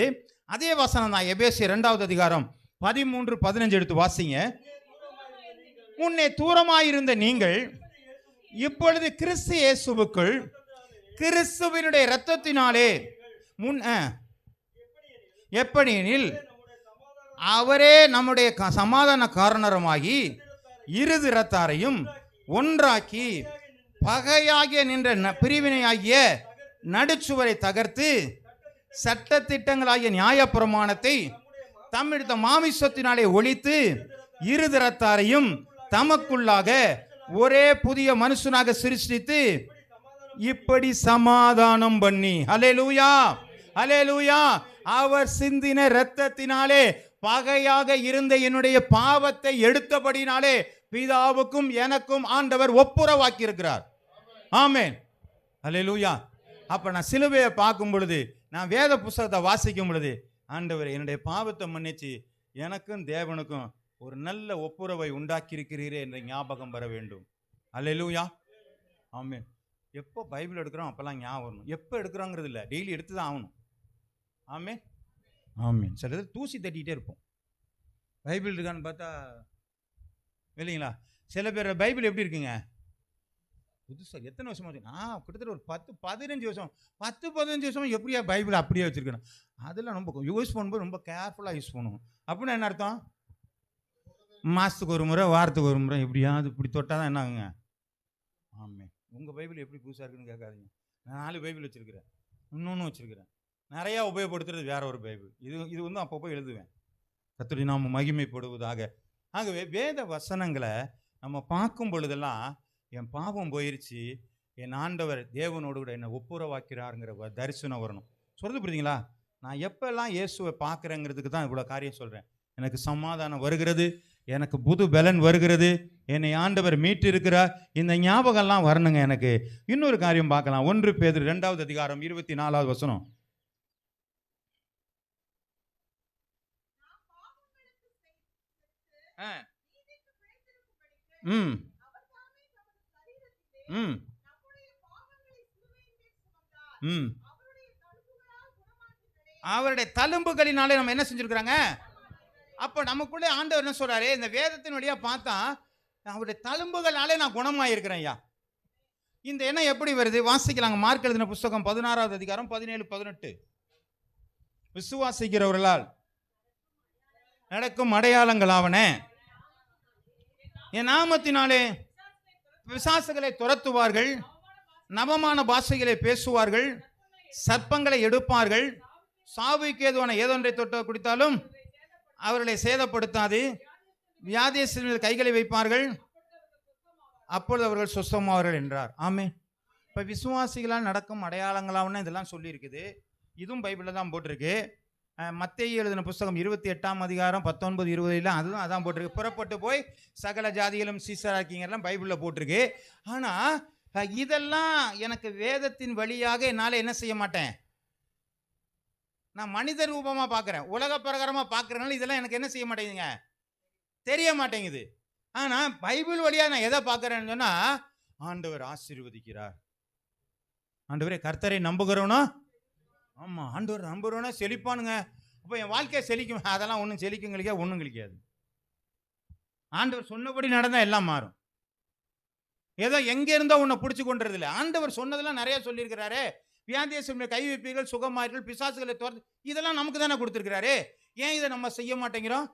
அதே வசனம் தான். எபேசியர் 2வது அதிகாரம் 13-15 எடுத்து வாசிங்க. முன்னே தூரமாயிருந்த நீங்கள் இப்பொழுது கிறிஸ்து இயேசுவுக்குள் கிறிஸ்துவினுடைய இரத்தத்தினாலே எப்படியெனில் அவரே நம்முடைய சமாதான காரணமாகி இருதிறத்தாரையும் ஒன்றாக்கி பகையாகிய நின்ற பிரிவினையாகிய நடுச்சுவரை தகர்த்து சட்ட திட்டங்களாகிய நியாய பிரமாணத்தை தம்மிடுத்த மாமிசத்தினாலே ஒழித்து இருதிறத்தாரையும் தமக்குள்ளாக ஒரே புதிய மனுஷனாக சிருஷ்டித்து இப்படி சமாதானம் பண்ணி. ஹல்லேலூயா, ஹல்லேலூயா. அவர் சிந்தின இரத்தத்தினாலே பகையாக இருந்த என்னுடைய பாவத்தை எடுத்தபடினாலே பிதாவுக்கும் எனக்கும் ஆண்டவர் ஒப்புரவாக்கி இருக்கிறார். ஆமென், ஹல்லேலூயா. அப்ப நான் சிலுவையை பார்க்கும் பொழுது, நான் வேத புத்தகத்தை வாசிக்கும் பொழுது, ஆண்டவர் என்னுடைய பாவத்தை மன்னிச்சு எனக்கும் தேவனுக்கும் ஒரு நல்ல ஒப்புரவை உண்டாக்கி இருக்கிறீரே என்ற ஞாபகம் வர வேண்டும். ஹல்லேலூயா, ஆமென். எப்போ பைபிள் எடுக்கிறோம் அப்பெல்லாம் ஞாபகம் வரணும். எப்போ எடுக்கிறோங்கிறது இல்லை, டெய்லி எடுத்து தான் ஆகணும். ஆமென், ஆமென். சில தூசி தட்டிகிட்டே இருப்போம். பைபிள் இருக்கான்னு பார்த்தா இல்லைங்களா? சில பேர் பைபிள் எப்படி இருக்குங்க, புதுசாக எத்தனை வருஷமா வச்சு, கிட்டத்தட்ட ஒரு 10-15 வருஷம் 10-15 வருஷம் எப்படியா பைபிள் அப்படியே வச்சுருக்கணும். அதெல்லாம் ரொம்ப யூஸ் பண்ணும்போது ரொம்ப கேர்ஃபுல்லாக யூஸ் பண்ணுவோம். அப்படின்னா என்ன அர்த்தம்? மாதத்துக்கு ஒரு முறை, வாரத்துக்கு ஒரு முறை, எப்படியாவது இப்படி தொட்டால் தான் என்ன ஆகுங்க? ஆமாம். உங்கள் பைபிள் எப்படி புதுசாக இருக்குன்னு கேட்காதீங்க. நான் 4 பைபிள் வச்சுருக்கிறேன், இன்னொன்று வச்சுருக்கிறேன். நிறையா உபயோகப்படுத்துறது வேற ஒரு பைபிள். இது வந்து அப்பப்போ எழுதுவேன். கர்த்தருடைய நாமம் மகிமைப்படுவதாக. ஆகவே வேத வசனங்களை நம்ம பார்க்கும் பொழுதெல்லாம் என் பாவம் போயிருச்சு, என் ஆண்டவர் தேவனோடு கூட என்னை ஒப்புரவாக்கிறாருங்கிற தரிசனம் வரணும். சொல்றது புரியுதுங்களா? நான் எப்பெல்லாம் இயேசுவை பார்க்குறேங்கிறதுக்கு தான் இவ்வளோ காரியம் சொல்கிறேன். எனக்கு சமாதானம் வருகிறது, எனக்கு புது பலன் வருகிறது, என்னை ஆண்டவர் மீட்டு இருக்கிறார். இந்த ஞாபகம்லாம் வரணுங்க எனக்கு. இன்னொரு காரியம் பார்க்கலாம். 1 பேதுரு 2வது அதிகாரம் 24வது வசனம். அவருடைய தழும்புகளினாலே நம்ம என்ன செஞ்சிருக்கிறாங்க? அப்ப நமக்குள்ளே ஆண்டவர் என்ன சொல்றாரு? இந்த வேதத்தின் வழியா பார்த்தா அவருடைய தழும்புகளாலே நான் குணமாயிருக்கிறேன் ஐயா. இந்த எண்ணம் எப்படி வருது? வாசிக்கலாங்க. மார்க் எழுதின புஸ்தகம் 16வது அதிகாரம் 17, 18. விசுவாசிக்கிறவர்களால் நடக்கும் அடையாளங்களாவன, என் நாமத்தினாலே பிசாசுகளை துரத்துவார்கள், நவமான பாஷைகளை பேசுவார்கள், சர்ப்பங்களை எடுப்பார்கள், சாவுக்கு ஏதுவான ஏதொன்றை தொட்டு குடித்தாலும் அவர்களை சேதப்படுத்தாது, வியாதியஸ்தர் கைகளை வைப்பார்கள், அப்பொழுது அவர்கள் சுத்தமாவார்கள் என்றார். ஆமே. இப்போ விசுவாசிகளால் நடக்கும் அடையாளங்களாவன இதெல்லாம் சொல்லியிருக்குது. இதுவும் பைபிளில் தான் போட்டிருக்கு. மத்தேயு எழுதின புஸ்தகம் 28ஆம் அதிகாரம் 19, 20 அதுவும் அதான் போட்டிருக்கு. புறப்பட்டு போய் சகல ஜாதிகளும் சீசராக்கிங்கெல்லாம் பைபிளில் போட்டிருக்கு. ஆனால் இதெல்லாம் எனக்கு வேதத்தின் வழியாக என்னால் என்ன செய்ய மாட்டேன். நான் மனித ரூபமாக பார்க்குறேன், உலக பிரகாரமாக பார்க்குறதுனால இதெல்லாம் எனக்கு என்ன செய்ய மாட்டேங்குதுங்க, தெரிய மாட்டேங்குது. ஆனால் பைபிள் வழியாக நான் எதை பார்க்குறேன்னு சொன்னால், ஆண்டவர் ஆசீர்வதிக்கிறார். ஆண்டவரே கர்த்தரை நம்புகிறோன்னா, ஆமாம் ஆண்டவர் நம்புகிறோன்னா செழிப்பானுங்க. அப்போ என் வாழ்க்கையை செழிக்கும். அதெல்லாம் ஒன்றும் செழிக்கும் கழிக்காது, ஒன்றும் கழிக்காது. ஆண்டவர் சொன்னபடி நடந்தால் எல்லாம் மாறும். ஏதோ எங்கே இருந்தோ உன்னை பிடிச்சி கொண்டுறது இல்லை. ஆண்டவர் சொன்னதெல்லாம் நிறைய சொல்லியிருக்கிறாரு. வியாதியஸ்தர் கை வைப்பீர்கள், சுகமாயிர்கள், பிசாசுகளை துரத்து, இதெல்லாம் நமக்கு தானே கொடுத்துருக்கிறாரு. ஏன் இதை நம்ம செய்ய மாட்டேங்கிறோம்?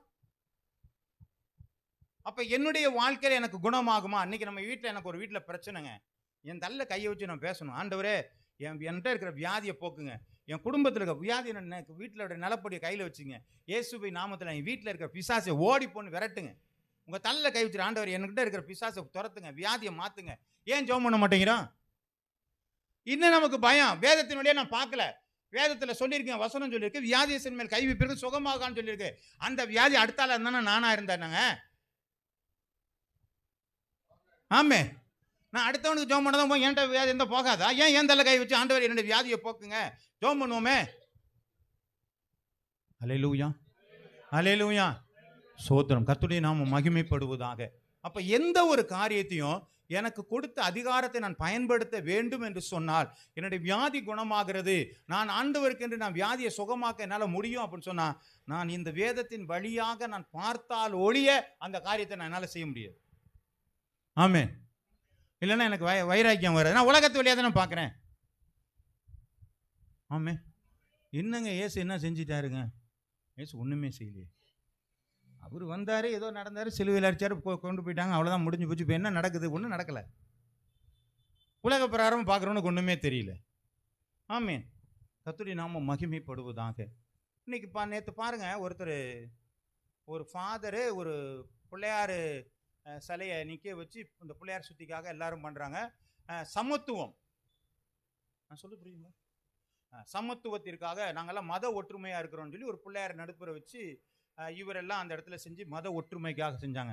அப்போ என்னுடைய வாழ்க்கையில் எனக்கு குணமாகுமா? அன்றைக்கி நம்ம வீட்டில் எனக்கு ஒரு வீட்டில் பிரச்சனைங்க. என் தள்ள கையை வச்சு நான் பேசணும். ஆண்டவரே என்கிட்ட இருக்கிற வியாதியை போக்குங்க, என் குடும்பத்தில் இருக்க வியாதி எனக்கு வீட்டில் நிலப்படியை கையில் வச்சுங்க, இயேசுவை நாமத்தில் என் வீட்டில் இருக்கிற பிசாசை ஓடி போன்னு விரட்டுங்க. உங்கள் தலையில் கை வச்சுரு, ஆண்டவர் என்கிட்ட இருக்கிற பிசாசை துரத்துங்க, வியாதியை மாற்றுங்க. ஏன் ஜெபம் பண்ண மாட்டேங்கிறோம்? இன்னும் நமக்கு பயம். வேதத்தினுடைய நான் பார்க்கல. வேதத்தில் சொல்லியிருக்கேன், வசனம் சொல்லியிருக்கு, வியாதியஸ்தர் மேல் கை வைப்பீர்கள் சுகமாகான்னு சொல்லியிருக்கு. அந்த வியாதி அடுத்தால இருந்தானே நானாக இருந்தேனாங்க. ஆமே. நான் அடுத்தவனுக்கு ஜெபம் பண்ணதான் போய் என்கிட்ட வியாதி இருந்தால் போகாதா? ஏன் என் தலை கை வச்சு ஆண்டவர் என்னுடைய வியாதியை போக்குங்க ஜெபம் பண்ணுவோமே. அல்லேலூயா, அல்லேலூயா, சோத்திரம். கர்த்தருடைய நாமம் மகிமைப்படுவதாக. அப்போ எந்த ஒரு காரியத்தையும் எனக்கு கொடுத்த அதிகாரத்தை நான் பயன்படுத்த வேண்டும் என்று சொன்னால், என்னுடைய வியாதி குணமாகிறது, நான் ஆண்டவருக்கு என்று நான் வியாதியை சுகமாக்க என்னால் முடியும் அப்படின்னு சொன்னால், நான் இந்த வேதத்தின் வழியாக நான் பார்த்தால் ஒழிய அந்த காரியத்தை நான் என்னால் செய்ய முடியாது. ஆமே. இல்லைன்னா எனக்கு வைராக்கியம் வராது. நான் உலகத்து வழியாக தானே பார்க்குறேன். ஆமே. என்னங்க ஏசு என்ன செஞ்சிட்டாருங்க? ஏசு ஒன்றுமே செய்யலையே. அவர் வந்தார், ஏதோ நடந்தார், சிலுவையில் அடித்தார், கொண்டு போயிட்டாங்க, அவ்வளோதான், முடிஞ்சு போச்சு. இப்போ என்ன நடக்குது? ஒன்றும் நடக்கலை. உலக பிரகாரம் பார்க்குறவனுக்கு ஒன்றுமே தெரியல. ஆமே. கர்த்தருடைய நாமம் மகிமைப்படுவதாக. இன்னைக்கு நேற்று பாருங்கள், ஒரு ஃபாதரு ஒரு பிள்ளையார் சிலையை நிற்க வச்சு இந்த பிள்ளையார் சுத்திக்காக எல்லாரும் பண்ணுறாங்க. சமத்துவம், நான் சொல்ல புரியுங்களா? சமத்துவத்திற்காக நாங்கள்லாம் மத ஒற்றுமையாக இருக்கிறோம்னு சொல்லி ஒரு பிள்ளையார் நடுப்புற வச்சு இவரெல்லாம் அந்த இடத்துல செஞ்சு மத ஒற்றுமைக்காக செஞ்சாங்க.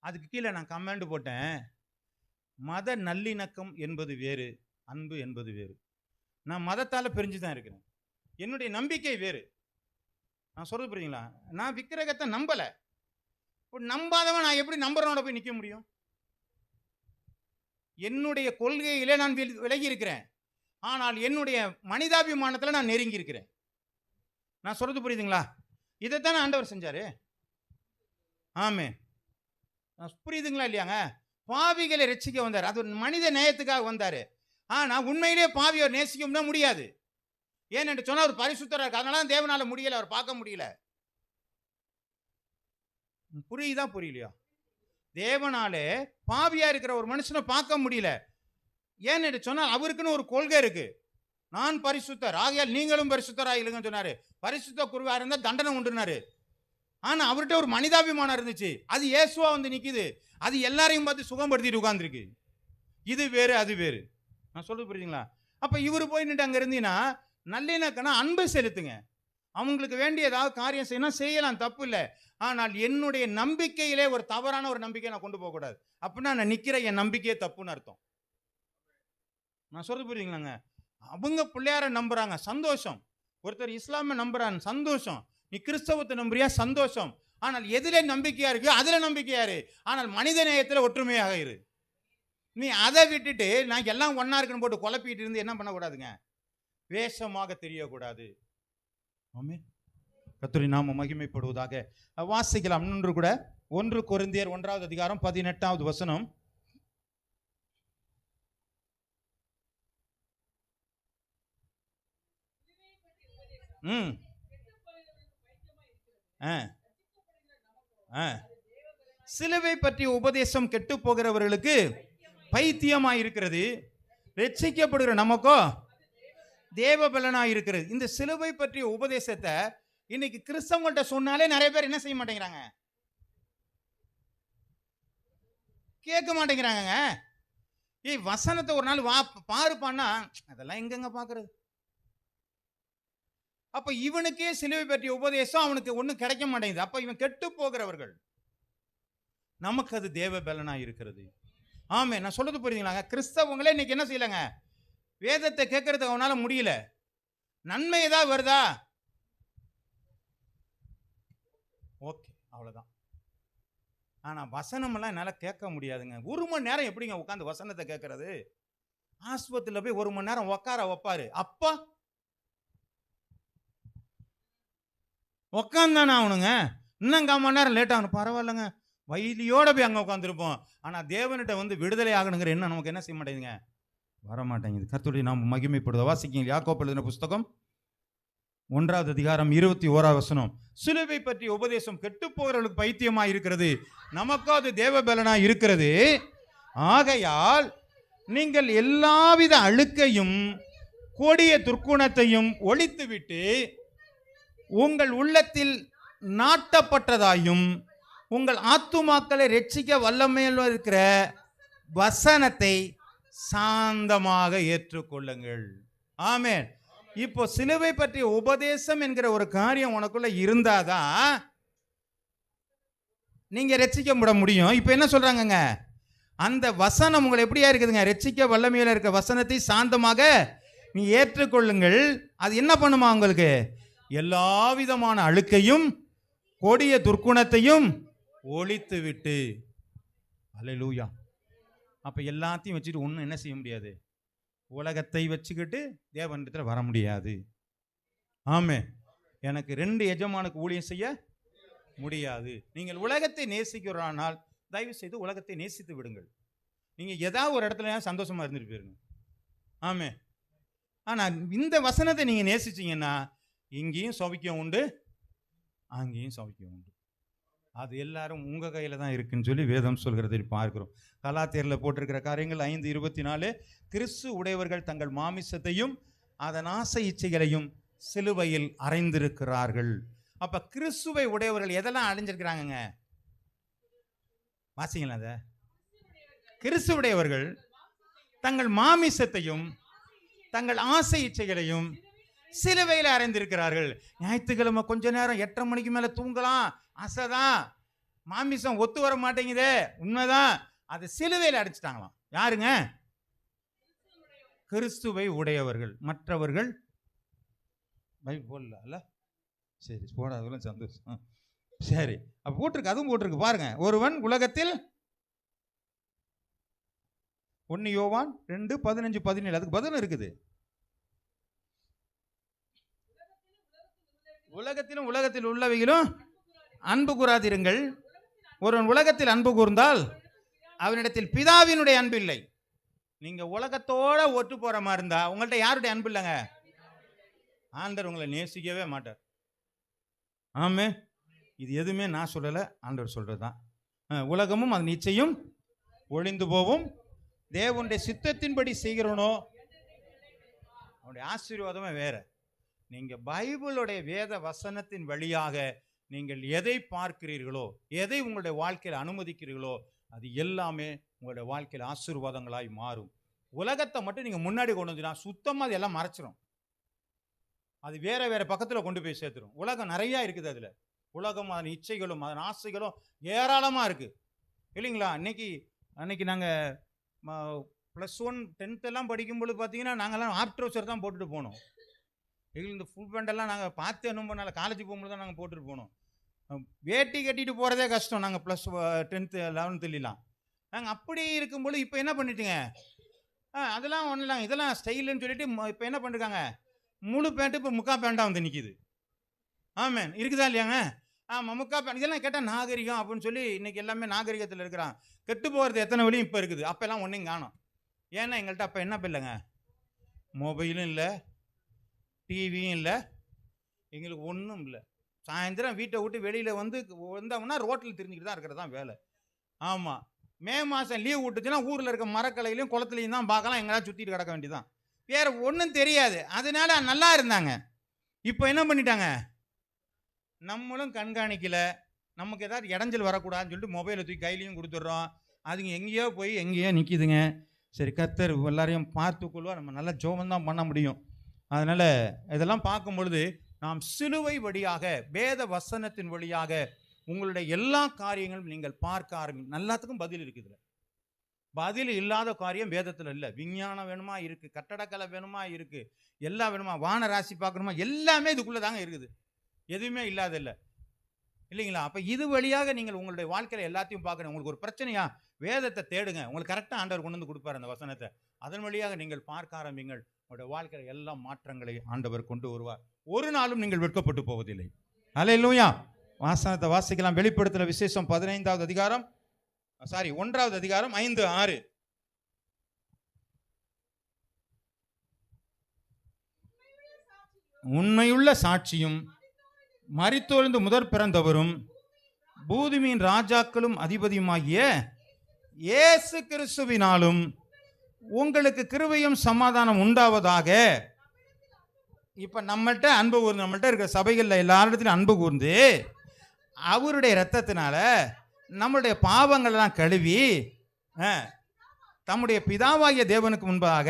அதுக்கு கீழே நான் கமெண்ட் போட்டேன், மத நல்லிணக்கம் என்பது வேறு, அன்பு என்பது வேறு. நான் மதத்தால் பிரிஞ்சு தான் இருக்கிறேன். என்னுடைய நம்பிக்கை வேறு. நான் சொல்றது புரியுங்களா? நான் விக்கிரகத்தை நம்பலை. நம்பாதவன் நான் எப்படி நம்புறவனோட போய் நிற்க முடியும்? என்னுடைய கொள்கையிலே நான் விலகி இருக்கிறேன். ஆனால் என்னுடைய மனிதாபிமானத்தில் நான் நெருங்கி இருக்கிறேன். நான் சொல்றது புரியுதுங்களா? இதைத்தானே ஆண்டவர் செஞ்சாரு. ஆமே. புரியுதுங்களா இல்லையாங்க? பாவிகளை ரட்சிக்க வந்தார். அது ஒரு மனித நேயத்துக்காக வந்தார். ஆனால் உண்மையிலே பாவியை நேசிக்க முடியாது. ஏனென்று சொன்னால் அவர் பரிசுத்தராக இருக்கு. அதனால தான் தேவனால முடியலை, அவர் பார்க்க முடியல. புரியுதா புரியலையா? தேவனாலே பாவியா இருக்கிற ஒரு மனுஷனை பார்க்க முடியல. ஏன்னு சொன்னால் அவருக்குன்னு ஒரு கொள்கை இருக்கு. நான் பரிசுத்தர் ஆகையால் நீங்களும் பரிசுத்தராக இல்லைங்கன்னு சொன்னாரு. பரிசுத்த குருவா இருந்தா தண்டனை உண்டுனாரு. ஆனா அவர்கிட்ட ஒரு மனிதாபிமானம் இருந்துச்சு. அது இயேசுவா வந்து நிக்குது. அது எல்லாரையும் பார்த்து சுகப்படுத்திட்டு உட்கார்ந்துருக்கு. இது வேறு அது வேறு. நான் சொல்றது புரியுதுங்களா? அப்ப இவர் போய் நின்று அங்க இருந்தீங்கன்னா நல்லிணக்கனா அன்பை செலுத்துங்க. அவங்களுக்கு வேண்டிய ஏதாவது காரியம் செய்யணும், செய்யலாம், தப்பு இல்லை. ஆனால் என்னுடைய நம்பிக்கையிலே ஒரு தவறான ஒரு நம்பிக்கை நான் கொண்டு போகக்கூடாது. அப்படின்னா நான் நிக்கிற என் நம்பிக்கையே தப்புன்னு அர்த்தம். நான் சொல்றது புரியுதுங்களாங்க? அவங்க பிள்ளையார நம்புறாங்க, சந்தோஷம். ஒருத்தர் இஸ்லாம நம்புறான், சந்தோஷம். நீ கிறிஸ்தவத்தை நம்புறியா, சந்தோஷம். ஆனால் எதிலே நம்பிக்கையா இருக்கு, அதுல நம்பிக்கையா இரு. ஆனால் மனித நேயத்தில் ஒற்றுமையாக இரு. நீ அதை விட்டுட்டு நான் எல்லாம் ஒன்னா இருக்குன்னு போட்டு குழப்பிட்டு இருந்து என்ன பண்ணக்கூடாதுங்க, வேஷமாக தெரியக்கூடாது. ஆமென். கர்த்தருடைய நாமம் மகிமைப்படுவதாக. வாசிக்கலாம் இன்னொன்று கூட. 1 கொரிந்தியர் 1வது அதிகாரம் 18வது வசனம். சிலுவை பற்றிய உபதேசம் கெட்டு போகிறவர்களுக்கு பைத்தியமாய் இருக்கிறது, ரட்சிக்கப்படுகிற நமக்கோ தேவ பலனாய் இருக்கிறது. இந்த சிலுவை பற்றிய உபதேசத்தை இன்னைக்கு கிறிஸ்தவங்கள்ட்ட சொன்னாலே நிறைய பேர் என்ன செய்ய மாட்டேங்கிறாங்க, கேட்க மாட்டேங்கிறாங்க. வசனத்தை ஒரு நாள் பாருப்பான்னா அதெல்லாம் எங்கெங்க பாக்குறது. அப்ப இவனுக்கே சிலுவை பற்றிய உபதேசம் அவனுக்கு ஒன்றும் கிடைக்க மாட்டேங்குது. அப்ப இவன் கெட்டு போகிறவர்கள், நமக்கு அது தேவ பலனா இருக்கிறது. ஆமே, நான் சொல்றது புரியுதுங்களாங்க? கிறிஸ்தவங்களே இன்னைக்கு என்ன செய்யலங்க, வேதத்தை கேட்கறதுக்கு அவனால முடியல. நன்மை ஏதாவது வருதா, ஓகே, அவ்வளவுதான். ஆனா வசனம் எல்லாம் என்னால கேட்க முடியாதுங்க. 1 மணி நேரம் எப்படிங்க உட்காந்து வசனத்தை கேட்கறது? ஆஸ்பத்திரியில போய் 1 மணி நேரம் உட்கார வைப்பாரு, அப்பா உட்காந்தானே ஆகணுங்க. இன்னும் 1/4 மணி நேரம் லேட் ஆகணும், பரவாயில்லைங்க, வயலியோட போய் அங்கே உட்காந்துருப்போம். ஆனால் தேவன்கிட்ட விடுதலை ஆகணுங்கிற என்ன நமக்கு என்ன செய்ய மாட்டேங்குங்க, வர மாட்டேங்குது. கர்த்தருடைய நாமம் மகிமைப்படுவதாக. வாசிக்கீங்க யாக்கோபு எழுதின புஸ்தகம் 1வது அதிகாரம் 21வது வசனம். சிலுவை பற்றிய உபதேசம் கெட்டு போகிறவர்களுக்கு பைத்தியமாய் இருக்கிறது, நமக்கோ அது தேவ பலனாய் இருக்கிறது. ஆகையால் நீங்கள் எல்லாவித அழுக்கையும் கொடிய துர்க்குணத்தையும் ஒழித்துவிட்டு உங்கள் உள்ளத்தில் நாட்டப்பட்டதாயும் உங்கள் ஆத்துமாக்களை ரட்சிக்க வல்லமையில் இருக்கிற வசனத்தை சாந்தமாக ஏற்றுக்கொள்ளுங்கள். ஆமென். இப்போ சிலுவை பற்றிய உபதேசம் என்கிற ஒரு காரியம் உனக்குள்ள இருந்தாதான் நீங்க ரட்சிக்கப்பட முடியும். இப்போ என்ன சொல்றாங்கங்க, அந்த வசனம் உங்களை எப்படியா இருக்குதுங்க, ரட்சிக்க வல்லமையில் இருக்க வசனத்தை சாந்தமாக நீ ஏற்றுக்கொள்ளுங்கள். அது என்ன பண்ணுமா, உங்களுக்கு எல்லா விதமான அழுக்கையும் கொடிய துர்க்குணத்தையும் ஒழித்து விட்டு. அல்லேலூயா. அப்ப எல்லாத்தையும் வச்சுட்டு ஒன்றும் என்ன செய்ய முடியாது, உலகத்தை வச்சுக்கிட்டு தேவனிடத்தில் வர முடியாது. ஆமே, எனக்கு 2 எஜமானுக்கு ஊழியம் செய்ய முடியாது. நீங்கள் உலகத்தை நேசிக்கிறானால் தயவு செய்து உலகத்தை நேசித்து விடுங்கள். நீங்க ஏதாவது ஒரு இடத்துல சந்தோஷமா இருந்துட்டு போயிருங்க. ஆமே. ஆனா இந்த வசனத்தை நீங்க நேசிச்சீங்கன்னா இங்கேயும் சௌக்கியம் உண்டு, அங்கேயும் சௌக்கியம் உண்டு. அது எல்லாரும் உங்க கையில தான் இருக்குன்னு சொல்லி வேதம் சொல்கிறதை பார்க்கிறோம். கலாத்தியர்ல போட்டிருக்கிற காரியங்கள் 5:24, கிறிஸ்து உடையவர்கள் தங்கள் மாமிசத்தையும் அதன் ஆசை இச்சைகளையும் சிலுவையில் அறைந்திருக்கிறார்கள். அப்ப கிறிஸ்துவை உடையவர்கள் எதெல்லாம் அடைஞ்சிருக்கிறாங்க, வாசிங்களா? அத கிறிஸ்து உடையவர்கள் தங்கள் மாமிசத்தையும் தங்கள் ஆசை இச்சைகளையும் சிலுவையில் அறைந்திருக்கிறார்கள். ஞாயிற்றுக்கிழமை கொஞ்ச நேரம் 8:30 மணிக்கு மேல தூங்கலாம், அசைதான், மாமிசம் ஒத்து வர மாட்டேங்குதே, உண்மைதான். அது சிலுவையில் அடைச்சிட்டாங்களாம். யாருங்க? கிறிஸ்துவை உடையவர்கள். மற்றவர்கள் பைபிள் போடல, சரி போடாதவங்களும் சந்தோஷம். சரி, அப்ப போட்டிருக்கு, அதுவும் போட்டிருக்கு பாருங்க. ஒருவன் உலகத்தில் 1 யோவான் 2:15-17 அதுக்கு பதில் இருக்குது. உலகத்திலும் உலகத்தில் உள்ளவைகளும் அன்பு கூறாதிருங்கள். ஒருவன் உலகத்தில் அன்பு கூர்ந்தால் அவனிடத்தில் பிதாவினுடைய அன்பு இல்லை. நீங்க உலகத்தோட ஒட்டு போற மாதிரி இருந்தா உங்கள்ட்ட யாருடைய அன்பு இல்லைங்க, ஆண்டவர் உங்களை நேசிக்கவே மாட்டார். ஆமே, இது எதுவுமே நான் சொல்லல, ஆண்டவர் சொல்றதுதான். உலகமும் அது நிச்சயம் ஒளிந்து போவும், தேவனுடைய சித்தத்தின்படி செய்கிறோனோ அவனுடைய ஆசீர்வாதமே வேற. நீங்க பைபிளுடைய வேத வசனத்தின் வழியாக நீங்கள் எதை பார்க்கிறீர்களோ, எதை உங்களுடைய வாழ்க்கையில் அனுமதிக்கிறீர்களோ, அது எல்லாமே உங்களுடைய வாழ்க்கையில் ஆசீர்வாதங்களாய் மாறும். உலகத்தை மட்டும் நீங்கள் முன்னாடி கொண்டு வந்துனா சுத்தமாக அது எல்லாம் மறைச்சிரும். அது வேற வேற பக்கத்தில் கொண்டு போய் சேர்த்துரும். உலகம் நிறையா இருக்குது. அதில் உலகம், அதன் இச்சைகளும் அதன் ஆசைகளும் ஏராளமாக இருக்குது இல்லைங்களா? அன்னைக்கு நாங்கள் +1 10th எல்லாம் படிக்கும்போது பார்த்தீங்கன்னா நாங்கள்லாம் ஆஃப் ட்ரவுசர் தான் போட்டுட்டு போனோம். எங்களுக்கு இந்த ஃபுல் பேண்டெல்லாம் நாங்கள் பார்த்து என்ன பண்ணால காலேஜ் போகும்போது தான் நாங்கள் போட்டுட்டு போனோம். வேட்டி கட்டிட்டு போகிறதே கஷ்டம். நாங்கள் +10th 11th நாங்கள் அப்படி இருக்கும்போது இப்போ என்ன பண்ணிட்டுங்க, அதெல்லாம் ஒன்றும் இல்லைங்க, இதெல்லாம் ஸ்டைலுன்னு சொல்லிட்டு இப்போ என்ன பண்ணிருக்காங்க, முழு பேண்ட்டு இப்போ முக்கா பேண்ட்டாக வந்து நிற்கிது. ஆமாம், இருக்குதா இல்லையாங்க? ஆமாம், முக்கா பேண்ட். இதெல்லாம் கேட்டால் நாகரிகம் அப்படின்னு சொல்லி இன்றைக்கி எல்லாமே நாகரிகத்தில் இருக்கிறான். கெட்டு போகிறது எத்தனை வழியும் இப்போ இருக்குது. அப்போல்லாம் ஒன்றையும் காணும். ஏன்னா எங்கள்கிட்ட அப்போ என்ன இல்லைங்க, மொபைலும் இல்லை, டிவியும் இல்லை, எங்களுக்கு ஒன்றும் இல்லை. சாயந்தரம் வீட்டை விட்டு வெளியில் வந்தோம்னா ரோட்டில் தெரிஞ்சுக்கிட்டு தான் இருக்கிறது தான் வேலை. ஆமாம், மே மாதம் லீவ் விட்டுச்சுன்னா ஊரில் இருக்க மரக்கலையிலையும் குளத்துலையும் தான் பார்க்கலாம், எங்கேயாவது சுற்றிட்டு கிடக்க வேண்டியதான். வேறு ஒன்றும் தெரியாது. அதனால நல்லா இருந்தாங்க. இப்போ என்ன பண்ணிட்டாங்க, நம்மளும் கண்காணிக்கல, நமக்கு ஏதாவது இடைஞ்சல் வரக்கூடாதுன்னு சொல்லிட்டு மொபைலை தூக்கி கையிலையும் கொடுத்துட்றோம். அதுங்க எங்கேயோ போய் எங்கேயோ நிற்கிதுங்க. சரி, கர்த்தர் எல்லாரையும் பார்த்துக்கொள்வா, நம்ம நல்லா ஜோபந்தான் பண்ண முடியும். அதனால் இதெல்லாம் பார்க்கும் பொழுது நாம் சிலுவை வழியாக, வேத வசனத்தின் வழியாக உங்களுடைய எல்லா காரியங்களும் நீங்கள் பார்க்க ஆரம்பிங்க. எல்லாத்துக்கும் பதில் இருக்குது. பதில் இல்லாத காரியம் வேதத்தில் இல்லை. விஞ்ஞானம் வேணுமா இருக்குது, கட்டடக்கலை வேணுமா இருக்குது, எல்லாம் வேணுமா, வான ராசி பார்க்கணுமா, எல்லாமே இதுக்குள்ளே தாங்க இருக்குது. எதுவுமே இல்லாதில்லை இல்லைங்களா? அப்போ இது வழியாக நீங்கள் உங்களுடைய வாழ்க்கையில் எல்லாத்தையும் பார்க்கணும். உங்களுக்கு ஒரு பிரச்சனையா, வேதத்தை தேடுங்க, உங்களுக்கு கரெக்டாக ஆண்டவர் கொண்டு வந்து கொடுப்பார் அந்த வசனத்தை. அதன் வழியாக நீங்கள் பார்க்க ஆரம்பிங்கள். உங்களுடைய வாழ்க்கையில் எல்லா மாற்றங்களை ஆண்டவர் கொண்டு வருவார். ஒரு நாளும் நீங்கள் வெட்கப்பட்டு போவதில்லை. அல்லேலூயா. வசனத்தை வாசிக்கலாம். வெளிப்படுத்தல் விசேஷம் 1வது அதிகாரம் 5:6. உண்மையுள்ள சாட்சியும் மரித்தோர்ந்து முதற் பிறந்தவரும் பூமியின் ராஜாக்களும் அதிபதியுமாகிய இயேசு கிறிஸ்துவினாலும் உங்களுக்கு கிருபையும் சமாதானம் உண்டாவதாக. இப்ப நம்மள்ட்ட அன்பு கூர்ந்து, நம்மள்ட்ட இருக்கிற சபைகளில் எல்லாரிடத்திலும் அன்பு கூர்ந்து அவருடைய இரத்தத்தினால நம்மளுடைய பாவங்களெல்லாம் கழுவி தம்முடைய பிதாவாகிய தேவனுக்கு முன்பாக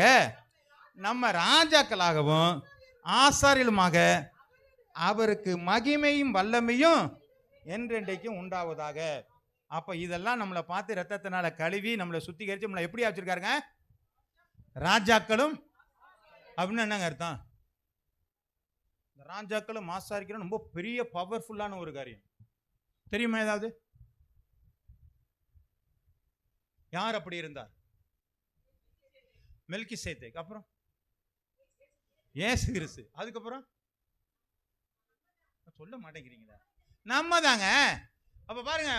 நம்ம ராஜாக்களாகவும் ஆசாரியலுமாக அவருக்கு மகிமையும் வல்லமையும் என்றென்றைக்கும் உண்டாவதாக. அப்ப இதெல்லாம் நம்மளை பார்த்து ரத்தத்தினால கழுவி நம்மளை சுத்திகரித்து நம்மளை எப்படி வச்சிருக்காருங்க, ராஜாக்களும் அப்படின்னு என்னங்க அர்த்தம்? இந்த ராஜாக்களும் ஆசாரிகளும் ரொம்ப பெரிய பவர்ஃபுல்லான ஒரு காரியம். தெரியுமா ஏதாவது? யார் அப்படி இருந்தார்? மெல்கிசேதேக். அப்புறம் இயேசு கிறிஸ்து. அதுக்கப்புறம் சொல்ல மாட்டேங்கிறீங்களா? நம்ம தாங்க. அப்ப பாருங்க,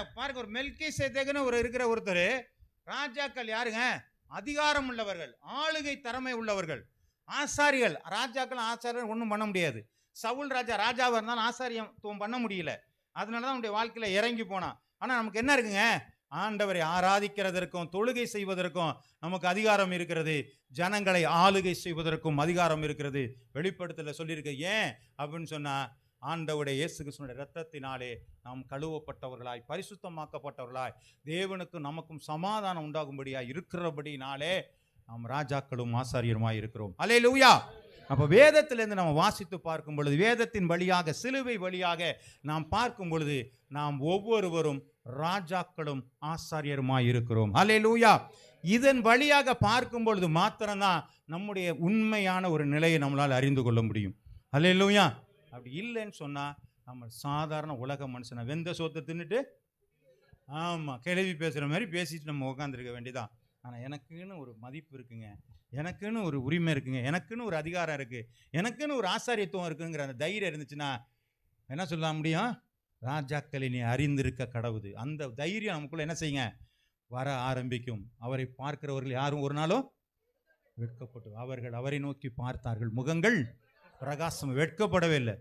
ஒரு மெல்கிசேதேக்னு இருக்கிற ஒருத்தர். ராஜாக்கள் யாருங்க? அதிகாரம் உள்ளவர்கள், ஆளுகை திறமை உள்ளவர்கள். ஆசாரிகள், ராஜாக்கள் ஆசாரியர்கள் ஒன்றும் பண்ண முடியாது. சவுல் ராஜாவாக இருந்தாலும் ஆசாரியம் பண்ண முடியல. அதனாலதான் அவனுடைய வாழ்க்கையில இறங்கி போனான். ஆனா நமக்கு என்ன இருக்குங்க, ஆண்டவரை ஆராதிக்கிறதற்கும் தொழுகை செய்வதற்கும் நமக்கு அதிகாரம் இருக்கிறது. ஜனங்களை ஆளுகை செய்வதற்கும் அதிகாரம் இருக்கிறது. வெளிப்படுத்தல சொல்லியிருக்கு. ஏன் அப்படின்னு சொன்னா, ஆண்டவருடைய இயேசு கிறிஸ்துவினுடைய இரத்தத்தினாலே நாம் கழுவப்பட்டவர்களாய், பரிசுத்தமாக்கப்பட்டவர்களாய், தேவனுக்கும் நமக்கும் சமாதானம் உண்டாகும்படியாய் இருக்கிறபடினாலே நாம் ராஜாக்களும் ஆசாரியருமாய் இருக்கிறோம். அல்லேலூயா. அப்போ வேதத்திலிருந்து நம்ம வாசித்து பார்க்கும் பொழுது, வேதத்தின் வழியாக, சிலுவை வழியாக நாம் பார்க்கும் பொழுது, நாம் ஒவ்வொருவரும் ராஜாக்களும் ஆசாரியருமாய் இருக்கிறோம். அல்லேலூயா. இதன் வழியாக பார்க்கும் பொழுது மாத்திரம்தான் நம்முடைய உண்மையான ஒரு நிலையை நம்மளால் அறிந்து கொள்ள முடியும். அல்லேலூயா. அப்படி இல்லைன்னு சொன்னா நம்ம சாதாரண உலக மனுஷனை வெந்த சோத்தை தின்னுட்டு, ஆமாம், கேள்வி பேசுகிற மாதிரி பேசிட்டு நம்ம உட்காந்துருக்க வேண்டியதான். ஆனால் எனக்குன்னு ஒரு மதிப்பு இருக்குங்க, எனக்குன்னு ஒரு உரிமை இருக்குங்க, எனக்குன்னு ஒரு அதிகாரம் இருக்குது, எனக்குன்னு ஒரு ஆசாரியத்துவம் இருக்குங்கிற அந்த தைரியம் இருந்துச்சுன்னா என்ன சொல்ல முடியும்? ராஜாக்களை நீ அறிந்திருக்க கடவுது. அந்த தைரியம் நமக்குள்ள என்ன செய்யுங்க, வர ஆரம்பிக்கும். அவரை பார்க்கிறவர்கள் யாரும் ஒரு நாளும் வெட்கப்பட்டு, அவர்கள் அவரை நோக்கி பார்த்தார்கள், முகங்கள் பிரகாசம், வெட்கப்படவே இல்லை.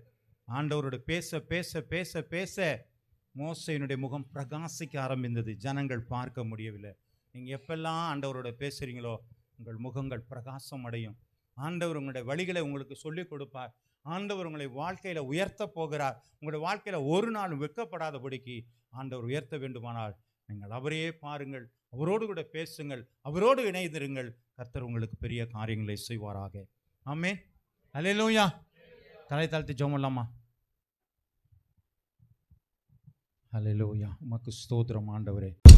ஆண்டவரோட பேச பேச பேச பேச மோசேயினுடைய முகம் பிரகாசிக்க ஆரம்பித்தது. ஜனங்கள் பார்க்க முடியவில்லை. நீங்கள் எப்பெல்லாம் ஆண்டவரோட பேசுகிறீங்களோ உங்கள் முகங்கள் பிரகாசம் அடையும். ஆண்டவர் உங்களுடைய வழிகளை உங்களுக்கு சொல்லிக் கொடுப்பார். ஆண்டவர் உங்களை வாழ்க்கையில் உயர்த்த போகிறார். உங்களுடைய வாழ்க்கையில் ஒரு நாள் வெட்கப்படாதபடிக்கு ஆண்டவர் உயர்த்த வேண்டுமானால் நீங்கள் அவரையே பாருங்கள், அவரோடு கூட பேசுங்கள், அவரோடு இணைந்திருங்கள். கர்த்தர் உங்களுக்கு பெரிய காரியங்களை செய்வாராக. ஆமென். அல்லேலூயா. தலை தாழ்த்தி ஜெபம் பண்ணலாமா? அல்லேலூயா. உமக்கு ஸ்தோத்திரம் ஆண்டவரே.